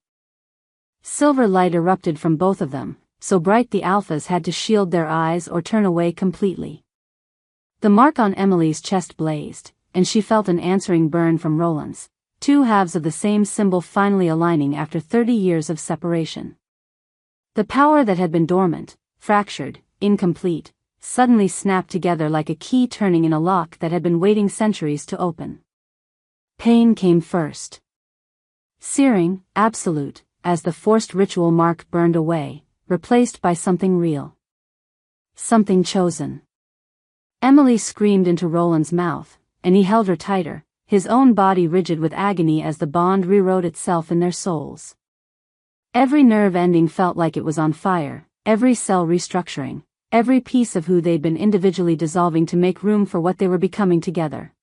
Silver light erupted from both of them, so bright the Alphas had to shield their eyes or turn away completely. The mark on Emily's chest blazed, and she felt an answering burn from Roland's, two halves of the same symbol finally aligning after 30 years of separation. The power that had been dormant, fractured, incomplete, suddenly snapped together like a key turning in a lock that had been waiting centuries to open. Pain came first. Searing, absolute, as the forced ritual mark burned away, replaced by something real. Something chosen. Emily screamed into Roland's mouth, and he held her tighter, his own body rigid with agony as the bond rewrote itself in their souls. Every nerve ending felt like it was on fire, every cell restructuring, every piece of who they'd been individually dissolving to make room for what they were becoming together.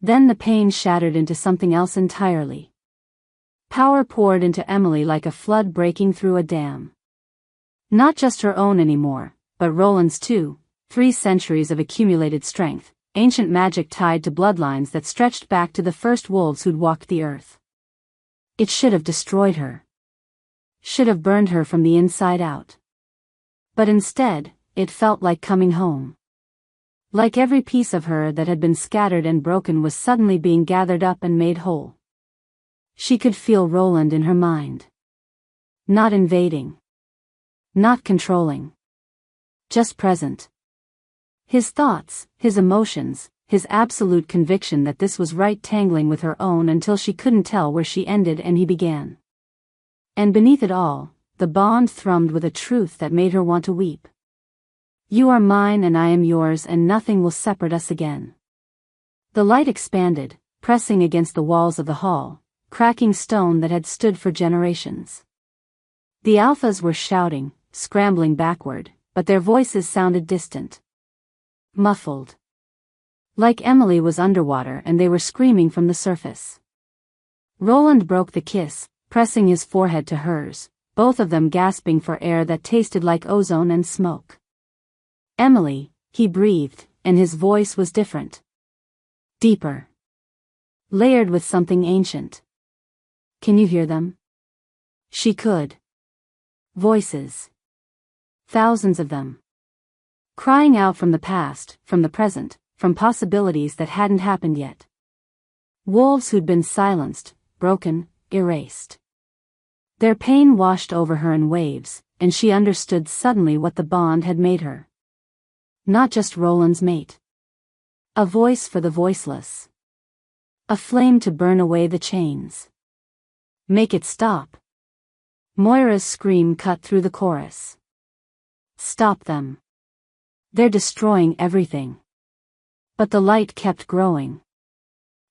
Then the pain shattered into something else entirely. Power poured into Emily like a flood breaking through a dam. Not just her own anymore, but Roland's too, 3 centuries of accumulated strength, ancient magic tied to bloodlines that stretched back to the first wolves who'd walked the earth. It should have destroyed her. Should have burned her from the inside out. But instead, it felt like coming home. Like every piece of her that had been scattered and broken was suddenly being gathered up and made whole. She could feel Roland in her mind. Not invading. Not controlling. Just present. His thoughts, his emotions, his absolute conviction that this was right tangling with her own until she couldn't tell where she ended and he began. And beneath it all, the bond thrummed with a truth that made her want to weep. You are mine and I am yours and nothing will separate us again. The light expanded, pressing against the walls of the hall, cracking stone that had stood for generations. The alphas were shouting, scrambling backward, but their voices sounded distant. Muffled. Like Emily was underwater and they were screaming from the surface. Roland broke the kiss, pressing his forehead to hers, both of them gasping for air that tasted like ozone and smoke. Emily, he breathed, and his voice was different. Deeper. Layered with something ancient. Can you hear them? She could. Voices. Thousands of them. Crying out from the past, from the present, from possibilities that hadn't happened yet. Wolves who'd been silenced, broken, erased. Their pain washed over her in waves, and she understood suddenly what the bond had made her. Not just Roland's mate. A voice for the voiceless. A flame to burn away the chains. Make it stop. Moira's scream cut through the chorus. Stop them. They're destroying everything. But the light kept growing.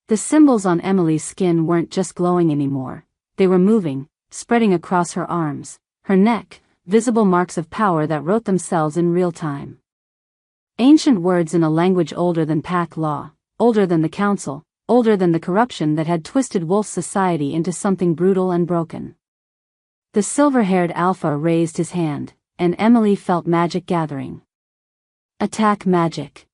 The symbols on Emily's skin weren't just glowing anymore, they were moving, spreading across her arms, her neck, visible marks of power that wrote themselves in real time. Ancient words in a language older than pack law, older than the council, older than the corruption that had twisted wolf society into something brutal and broken. The silver-haired alpha raised his hand, and Emily felt magic gathering. Attack magic.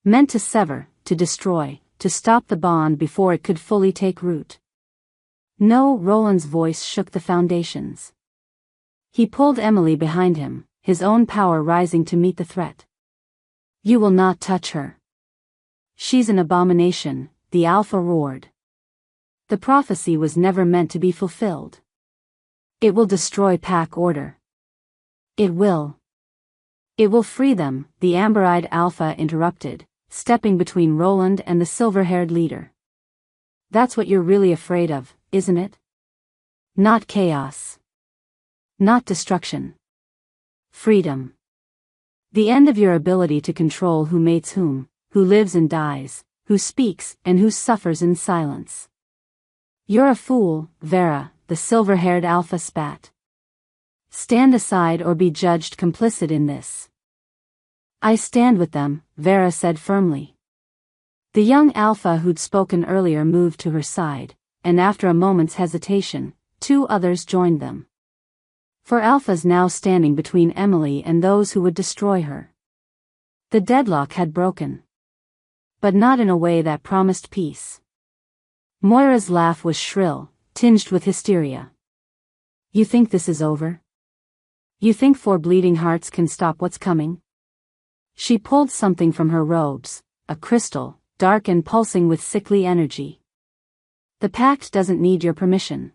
Meant to sever, to destroy, to stop the bond before it could fully take root. No, Roland's voice shook the foundations. He pulled Emily behind him, his own power rising to meet the threat. You will not touch her. She's an abomination, the alpha roared. The prophecy was never meant to be fulfilled. It will destroy pack order. It will. It will free them, the amber-eyed alpha interrupted, stepping between Roland and the silver-haired leader. That's what you're really afraid of, isn't it? Not chaos. Not destruction. Freedom. The end of your ability to control who mates whom, who lives and dies, who speaks and who suffers in silence. You're a fool, Vera, the silver-haired alpha spat. Stand aside or be judged complicit in this. I stand with them, Vera said firmly. The young alpha who'd spoken earlier moved to her side, and after a moment's hesitation, 2 others joined them. 4 alphas now standing between Emily and those who would destroy her. The deadlock had broken. But not in a way that promised peace. Moira's laugh was shrill, tinged with hysteria. You think this is over? You think 4 bleeding hearts can stop what's coming? She pulled something from her robes, a crystal, dark and pulsing with sickly energy. The pact doesn't need your permission.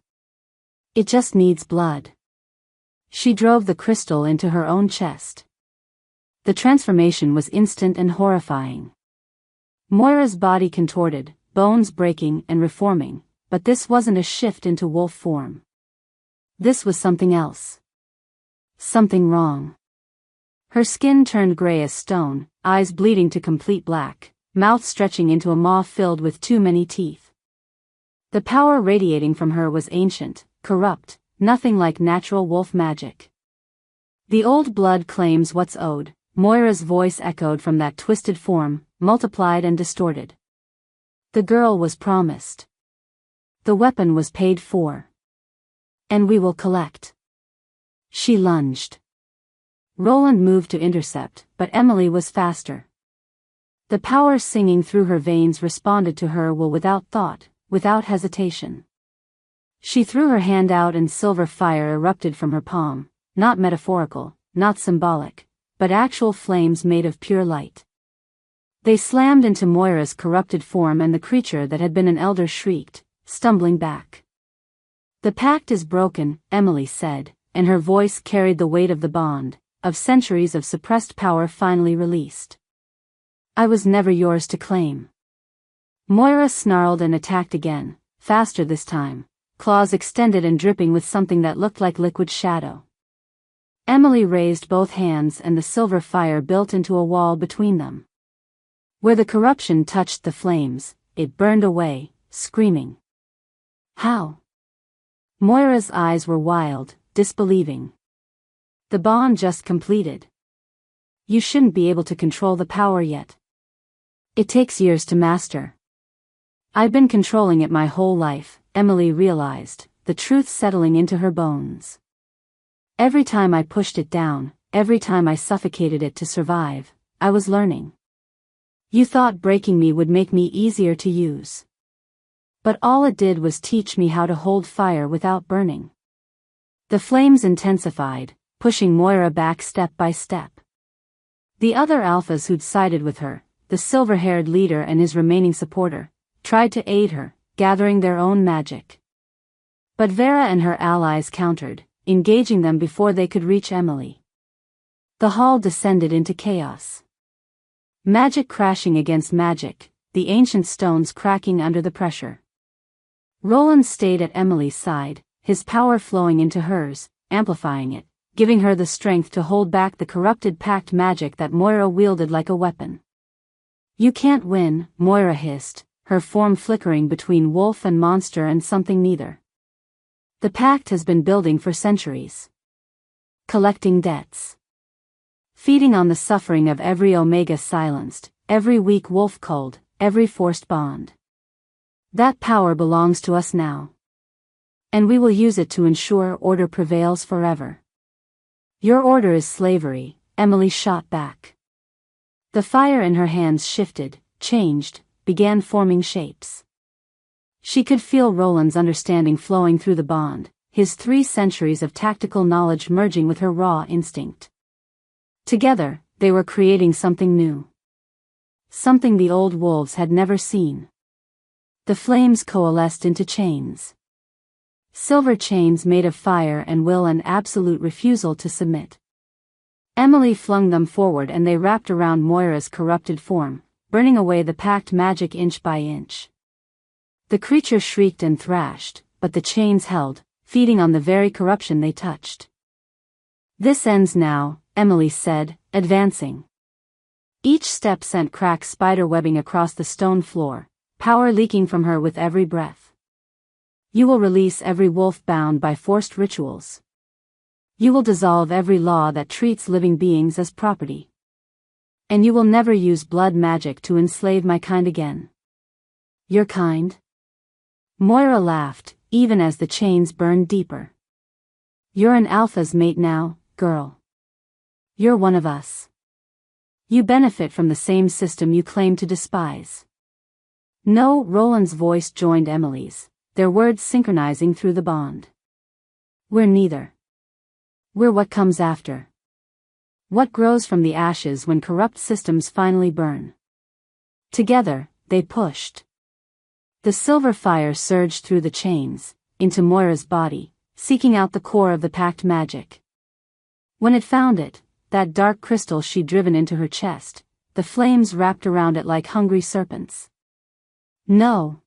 It just needs blood. She drove the crystal into her own chest. The transformation was instant and horrifying. Moira's body contorted, bones breaking and reforming, but this wasn't a shift into wolf form. This was something else. Something wrong. Her skin turned gray as stone, eyes bleeding to complete black, mouth stretching into a maw filled with too many teeth. The power radiating from her was ancient, corrupt, nothing like natural wolf magic. The old blood claims what's owed, Moira's voice echoed from that twisted form, multiplied and distorted. The girl was promised. The weapon was paid for. And we will collect. She lunged. Roland moved to intercept, but Emily was faster. The power singing through her veins responded to her will without thought, without hesitation. She threw her hand out and silver fire erupted from her palm, not metaphorical, not symbolic, but actual flames made of pure light. They slammed into Moira's corrupted form and the creature that had been an elder shrieked, stumbling back. The pact is broken, Emily said, and her voice carried the weight of the bond, of centuries of suppressed power finally released. I was never yours to claim. Moira snarled and attacked again, faster this time, claws extended and dripping with something that looked like liquid shadow. Emily raised both hands and the silver fire built into a wall between them. Where the corruption touched the flames, it burned away, screaming. How? Moira's eyes were wild, disbelieving. The bond just completed. You shouldn't be able to control the power yet. It takes years to master. I've been controlling it my whole life, Emily realized, the truth settling into her bones. Every time I pushed it down, every time I suffocated it to survive, I was learning. You thought breaking me would make me easier to use. But all it did was teach me how to hold fire without burning. The flames intensified, pushing Moira back step by step. The other alphas who'd sided with her, the silver-haired leader and his remaining supporter, tried to aid her, gathering their own magic. But Vera and her allies countered, engaging them before they could reach Emily. The hall descended into chaos. Magic crashing against magic, the ancient stones cracking under the pressure. Roland stayed at Emily's side, his power flowing into hers, amplifying it, giving her the strength to hold back the corrupted pact magic that Moira wielded like a weapon. You can't win, Moira hissed, her form flickering between wolf and monster and something neither. The pact has been building for centuries. Collecting debts. Feeding on the suffering of every Omega silenced, every weak wolf culled, every forced bond. That power belongs to us now. And we will use it to ensure order prevails forever. Your order is slavery, Emily shot back. The fire in her hands shifted, changed, began forming shapes. She could feel Roland's understanding flowing through the bond, his 3 centuries of tactical knowledge merging with her raw instinct. Together, they were creating something new. Something the old wolves had never seen. The flames coalesced into chains. Silver chains made of fire and will and absolute refusal to submit. Emily flung them forward and they wrapped around Moira's corrupted form, burning away the pact magic inch by inch. The creature shrieked and thrashed, but the chains held, feeding on the very corruption they touched. This ends now, Emily said, advancing. Each step sent cracked spider webbing across the stone floor, power leaking from her with every breath. You will release every wolf bound by forced rituals. You will dissolve every law that treats living beings as property. And you will never use blood magic to enslave my kind again. Your kind? Moira laughed, even as the chains burned deeper. You're an alpha's mate now, girl. You're one of us. You benefit from the same system you claim to despise. No, Roland's voice joined Emily's, their words synchronizing through the bond. We're neither. We're what comes after. What grows from the ashes when corrupt systems finally burn. Together, they pushed. The silver fire surged through the chains, into Moira's body, seeking out the core of the packed magic. When it found it, that dark crystal she'd driven into her chest, the flames wrapped around it like hungry serpents. No!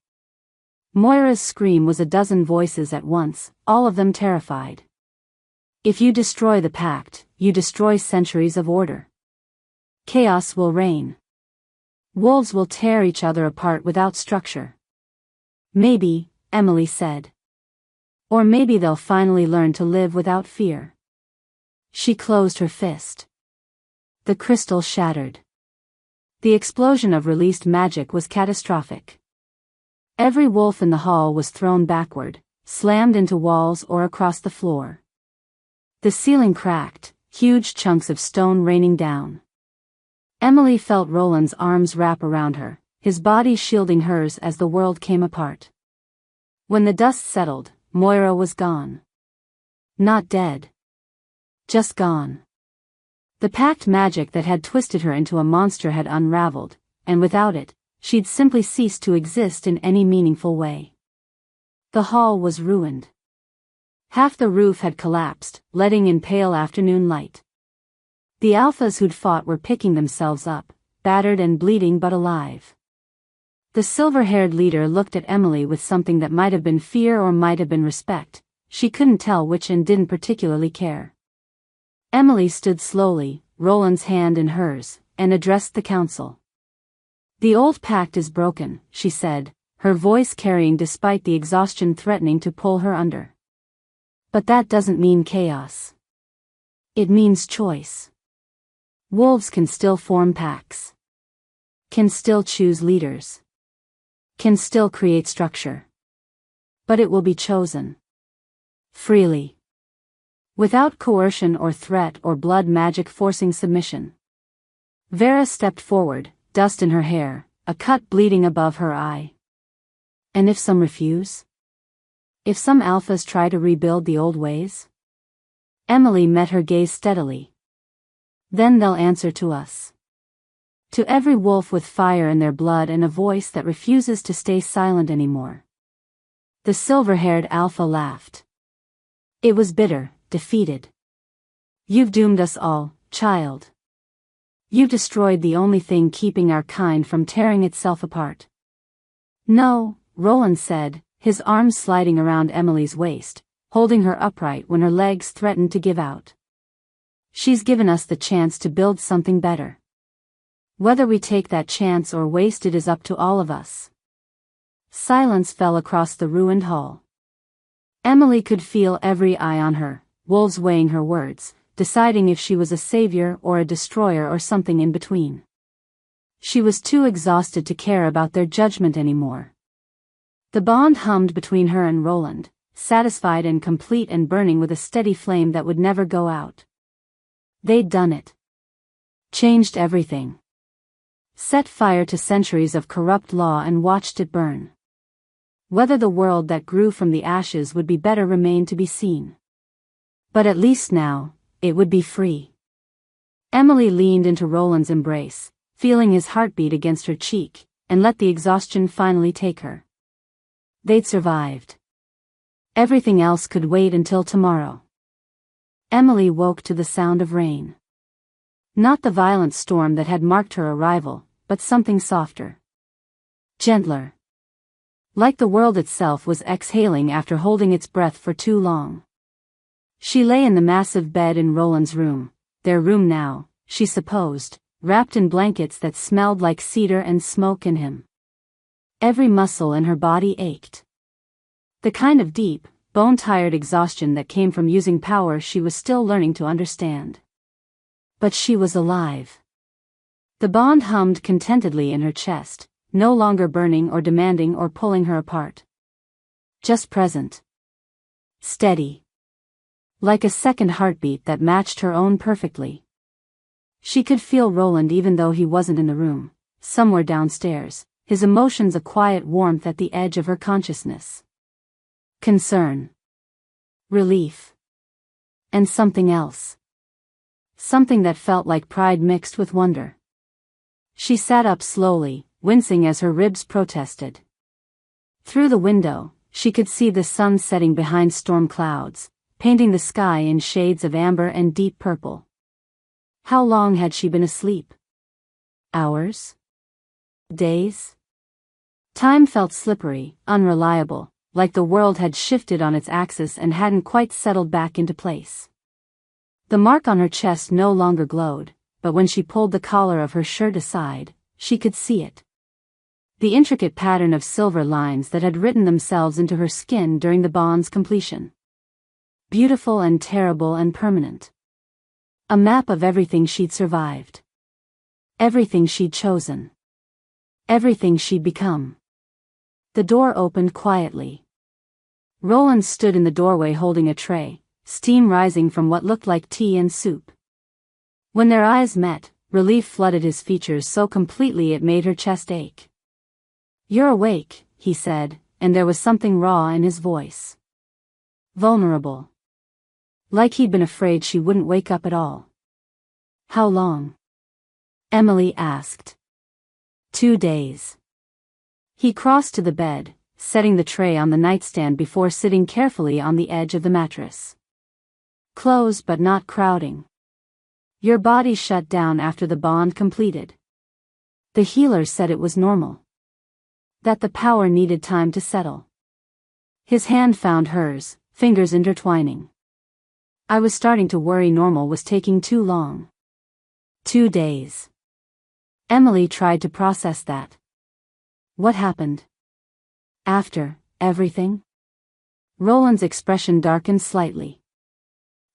Moira's scream was a dozen voices at once, all of them terrified. If you destroy the pact, you destroy centuries of order. Chaos will reign. Wolves will tear each other apart without structure. Maybe, Emily said. Or maybe they'll finally learn to live without fear. She closed her fist. The crystal shattered. The explosion of released magic was catastrophic. Every wolf in the hall was thrown backward, slammed into walls or across the floor. The ceiling cracked, huge chunks of stone raining down. Emily felt Roland's arms wrap around her, his body shielding hers as the world came apart. When the dust settled, Moira was gone. Not dead. Just gone. The packed magic that had twisted her into a monster had unraveled, and without it, she'd simply ceased to exist in any meaningful way. The hall was ruined. Half the roof had collapsed, letting in pale afternoon light. The alphas who'd fought were picking themselves up, battered and bleeding but alive. The silver-haired leader looked at Emily with something that might have been fear or might have been respect. She couldn't tell which and didn't particularly care. Emily stood slowly, Roland's hand in hers, and addressed the council. The old pact is broken, she said, her voice carrying despite the exhaustion threatening to pull her under. But that doesn't mean chaos. It means choice. Wolves can still form packs. Can still choose leaders. Can still create structure. But it will be chosen. Freely. Without coercion or threat or blood magic forcing submission. Vera stepped forward, dust in her hair, a cut bleeding above her eye. And if some refuse? If some alphas try to rebuild the old ways? Emily met her gaze steadily. Then they'll answer to us. To every wolf with fire in their blood and a voice that refuses to stay silent anymore. The silver-haired alpha laughed. It was bitter, defeated. You've doomed us all, child. You've destroyed the only thing keeping our kind from tearing itself apart. No, Roland said, his arms sliding around Emily's waist, holding her upright when her legs threatened to give out. She's given us the chance to build something better. Whether we take that chance or waste it is up to all of us. Silence fell across the ruined hall. Emily could feel every eye on her, wolves weighing her words, deciding if she was a savior or a destroyer or something in between. She was too exhausted to care about their judgment anymore. The bond hummed between her and Roland, satisfied and complete and burning with a steady flame that would never go out. They'd done it. Changed everything. Set fire to centuries of corrupt law and watched it burn. Whether the world that grew from the ashes would be better remained to be seen. But at least now, it would be free. Emily leaned into Roland's embrace, feeling his heartbeat against her cheek, and let the exhaustion finally take her. They'd survived. Everything else could wait until tomorrow. Emily woke to the sound of rain. Not the violent storm that had marked her arrival, but something softer. Gentler. Like the world itself was exhaling after holding its breath for too long. She lay in the massive bed in Roland's room, their room now, she supposed, wrapped in blankets that smelled like cedar and smoke in him. Every muscle in her body ached. The kind of deep, bone-tired exhaustion that came from using power she was still learning to understand. But she was alive. The bond hummed contentedly in her chest, no longer burning or demanding or pulling her apart. Just present. Steady. Like a second heartbeat that matched her own perfectly. She could feel Roland even though he wasn't in the room, somewhere downstairs, his emotions a quiet warmth at the edge of her consciousness. Concern. Relief. And something else. Something that felt like pride mixed with wonder. She sat up slowly, wincing as her ribs protested. Through the window, she could see the sun setting behind storm clouds, painting the sky in shades of amber and deep purple. How long had she been asleep? Hours? Days? Time felt slippery, unreliable, like the world had shifted on its axis and hadn't quite settled back into place. The mark on her chest no longer glowed, but when she pulled the collar of her shirt aside, she could see it. The intricate pattern of silver lines that had written themselves into her skin during the bond's completion. Beautiful and terrible and permanent. A map of everything she'd survived. Everything she'd chosen. Everything she'd become. The door opened quietly. Roland stood in the doorway holding a tray, steam rising from what looked like tea and soup. When their eyes met, relief flooded his features so completely it made her chest ache. "You're awake," he said, and there was something raw in his voice. Vulnerable. Like he'd been afraid she wouldn't wake up at all. "How long?" Emily asked. 2 days. He crossed to the bed, setting the tray on the nightstand before sitting carefully on the edge of the mattress. Close but not crowding. Your body shut down after the bond completed. The healer said it was normal. That the power needed time to settle. His hand found hers, fingers intertwining. I was starting to worry normal was taking too long. 2 days. Emily tried to process that. What happened? After everything? Roland's expression darkened slightly.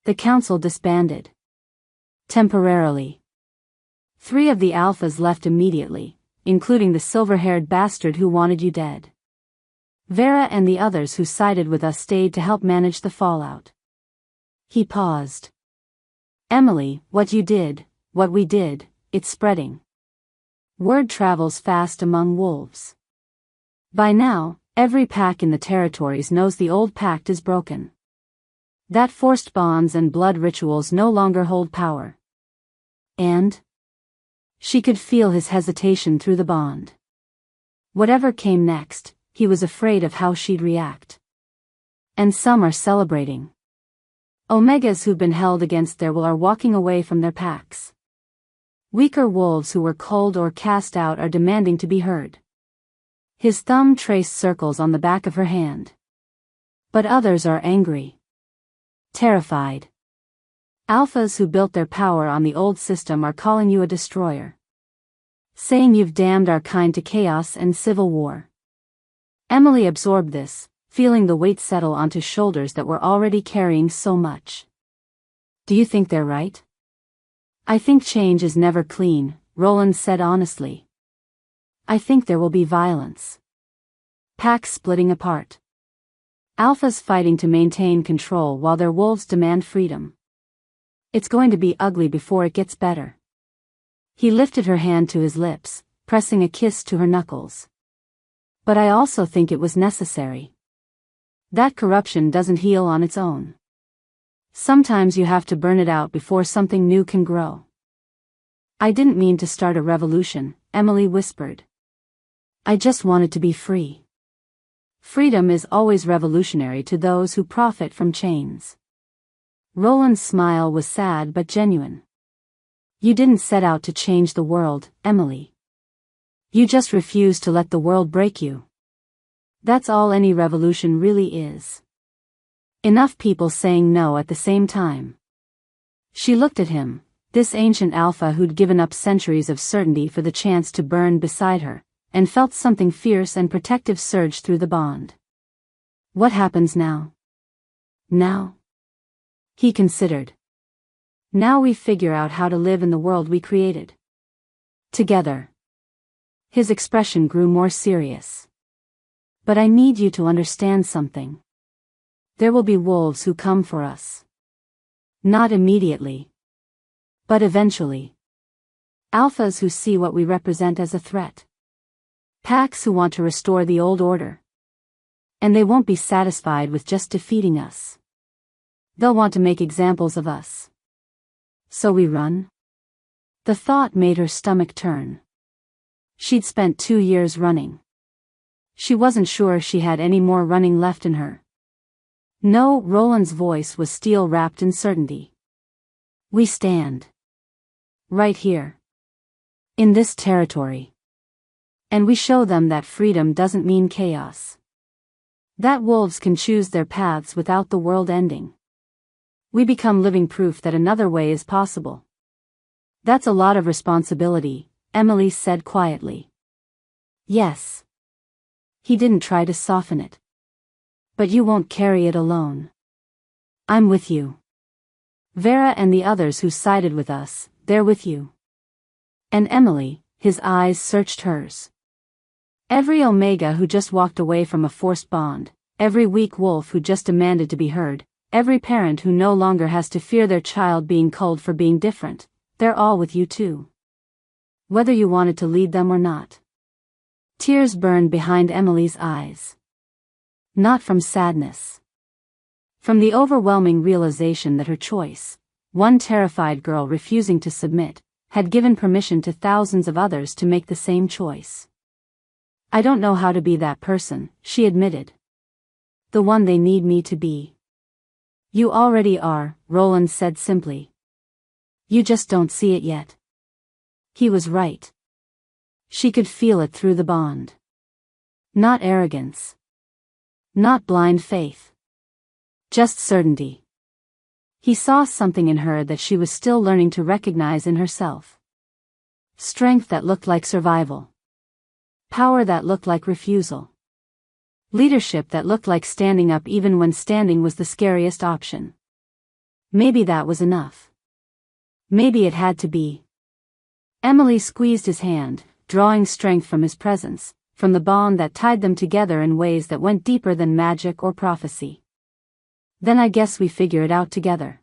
The council disbanded. Temporarily. 3 of the alphas left immediately, including the silver-haired bastard who wanted you dead. Vera and the others who sided with us stayed to help manage the fallout. He paused. Emily, what you did, what we did, it's spreading. Word travels fast among wolves. By now, every pack in the territories knows the old pact is broken. That forced bonds and blood rituals no longer hold power. And? She could feel his hesitation through the bond. Whatever came next, he was afraid of how she'd react. And some are celebrating. Omegas who've been held against their will are walking away from their packs. Weaker wolves who were culled or cast out are demanding to be heard. His thumb traced circles on the back of her hand. But others are angry. Terrified. Alphas who built their power on the old system are calling you a destroyer. Saying you've damned our kind to chaos and civil war. Emily absorbed this, feeling the weight settle onto shoulders that were already carrying so much. Do you think they're right? I think change is never clean, Roland said honestly. I think there will be violence. Packs splitting apart. Alphas fighting to maintain control while their wolves demand freedom. It's going to be ugly before it gets better. He lifted her hand to his lips, pressing a kiss to her knuckles. But I also think it was necessary. That corruption doesn't heal on its own. Sometimes you have to burn it out before something new can grow. I didn't mean to start a revolution, Emily whispered. I just wanted to be free. Freedom is always revolutionary to those who profit from chains. Roland's smile was sad but genuine. You didn't set out to change the world, Emily. You just refused to let the world break you. That's all any revolution really is. Enough people saying no at the same time. She looked at him, this ancient alpha who'd given up centuries of certainty for the chance to burn beside her, and felt something fierce and protective surge through the bond. What happens now? Now? He considered. Now we figure out how to live in the world we created. Together. His expression grew more serious. But I need you to understand something. There will be wolves who come for us. Not immediately. But eventually. Alphas who see what we represent as a threat. Packs who want to restore the old order. And they won't be satisfied with just defeating us. They'll want to make examples of us. So we run? The thought made her stomach turn. She'd spent 2 years running. She wasn't sure she had any more running left in her. No, Roland's voice was steel-wrapped in certainty. We stand. Right here. In this territory. And we show them that freedom doesn't mean chaos. That wolves can choose their paths without the world ending. We become living proof that another way is possible. That's a lot of responsibility, Emily said quietly. Yes. He didn't try to soften it. But you won't carry it alone. I'm with you. Vera and the others who sided with us, they're with you. And Emily, his eyes searched hers. Every Omega who just walked away from a forced bond, every weak wolf who just demanded to be heard, every parent who no longer has to fear their child being culled for being different, they're all with you too. Whether you wanted to lead them or not. Tears burned behind Emily's eyes. Not from sadness. From the overwhelming realization that her choice, one terrified girl refusing to submit, had given permission to thousands of others to make the same choice. I don't know how to be that person, she admitted. The one they need me to be. You already are, Roland said simply. You just don't see it yet. He was right. She could feel it through the bond. Not arrogance. Not blind faith. Just certainty. He saw something in her that she was still learning to recognize in herself. Strength that looked like survival. Power that looked like refusal. Leadership that looked like standing up even when standing was the scariest option. Maybe that was enough. Maybe it had to be. Emily squeezed his hand, drawing strength from his presence, from the bond that tied them together in ways that went deeper than magic or prophecy. Then I guess we figure it out together.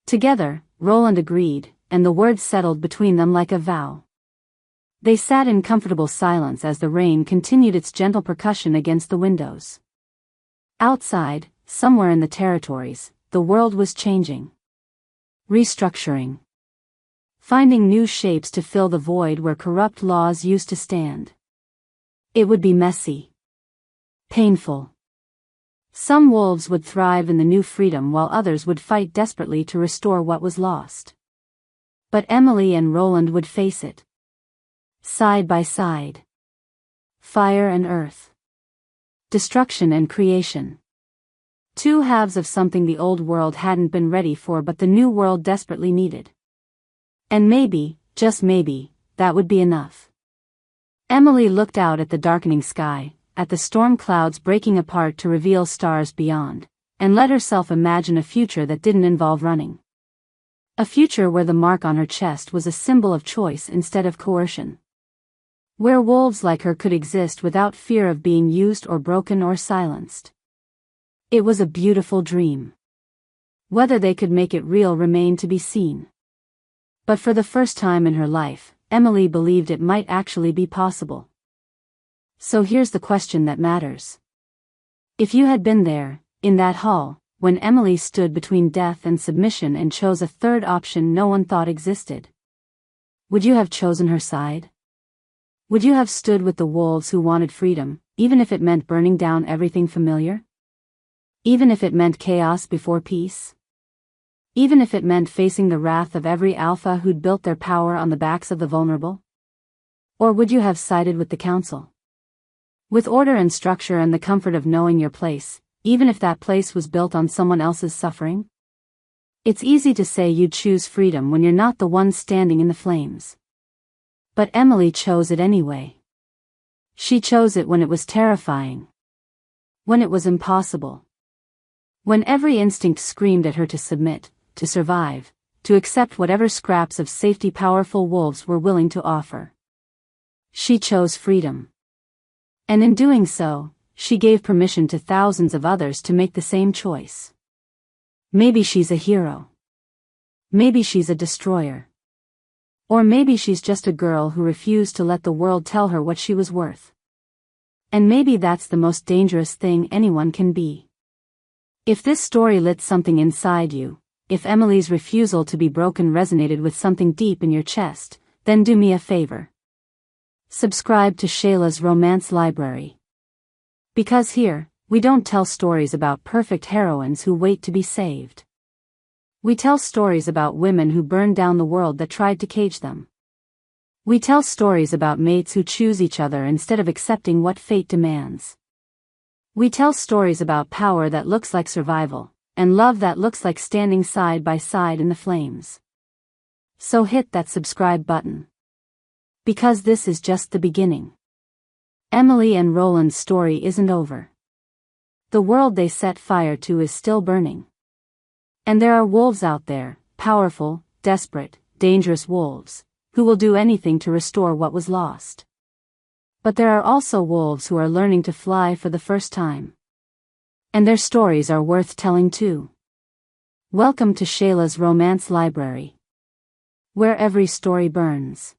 Together, Roland agreed, and the words settled between them like a vow. They sat in comfortable silence as the rain continued its gentle percussion against the windows. Outside, somewhere in the territories, the world was changing. Restructuring. Finding new shapes to fill the void where corrupt laws used to stand. It would be messy. Painful. Some wolves would thrive in the new freedom while others would fight desperately to restore what was lost. But Emily and Roland would face it. Side by side. Fire and earth. Destruction and creation. Two halves of something the old world hadn't been ready for but the new world desperately needed. And maybe, just maybe, that would be enough. Emily looked out at the darkening sky, at the storm clouds breaking apart to reveal stars beyond, and let herself imagine a future that didn't involve running. A future where the mark on her chest was a symbol of choice instead of coercion. Where wolves like her could exist without fear of being used or broken or silenced. It was a beautiful dream. Whether they could make it real remained to be seen. But for the first time in her life, Emily believed it might actually be possible. So here's the question that matters. If you had been there, in that hall, when Emily stood between death and submission and chose a third option no one thought existed, would you have chosen her side? Would you have stood with the wolves who wanted freedom, even if it meant burning down everything familiar? Even if it meant chaos before peace? Even if it meant facing the wrath of every alpha who'd built their power on the backs of the vulnerable? Or would you have sided with the council? With order and structure and the comfort of knowing your place, even if that place was built on someone else's suffering? It's easy to say you'd choose freedom when you're not the one standing in the flames. But Emily chose it anyway. She chose it when it was terrifying. When it was impossible. When every instinct screamed at her to submit, to survive, to accept whatever scraps of safety powerful wolves were willing to offer. She chose freedom. And in doing so, she gave permission to thousands of others to make the same choice. Maybe she's a hero. Maybe she's a destroyer. Or maybe she's just a girl who refused to let the world tell her what she was worth. And maybe that's the most dangerous thing anyone can be. If this story lit something inside you, if Emily's refusal to be broken resonated with something deep in your chest, then do me a favor. Subscribe to Shayla's Romance Library. Because here, we don't tell stories about perfect heroines who wait to be saved. We tell stories about women who burned down the world that tried to cage them. We tell stories about mates who choose each other instead of accepting what fate demands. We tell stories about power that looks like survival, and love that looks like standing side by side in the flames. So hit that subscribe button. Because this is just the beginning. Emily and Roland's story isn't over. The world they set fire to is still burning. And there are wolves out there, powerful, desperate, dangerous wolves, who will do anything to restore what was lost. But there are also wolves who are learning to fly for the first time. And their stories are worth telling too. Welcome to Shayla's Romance Library, where every story burns.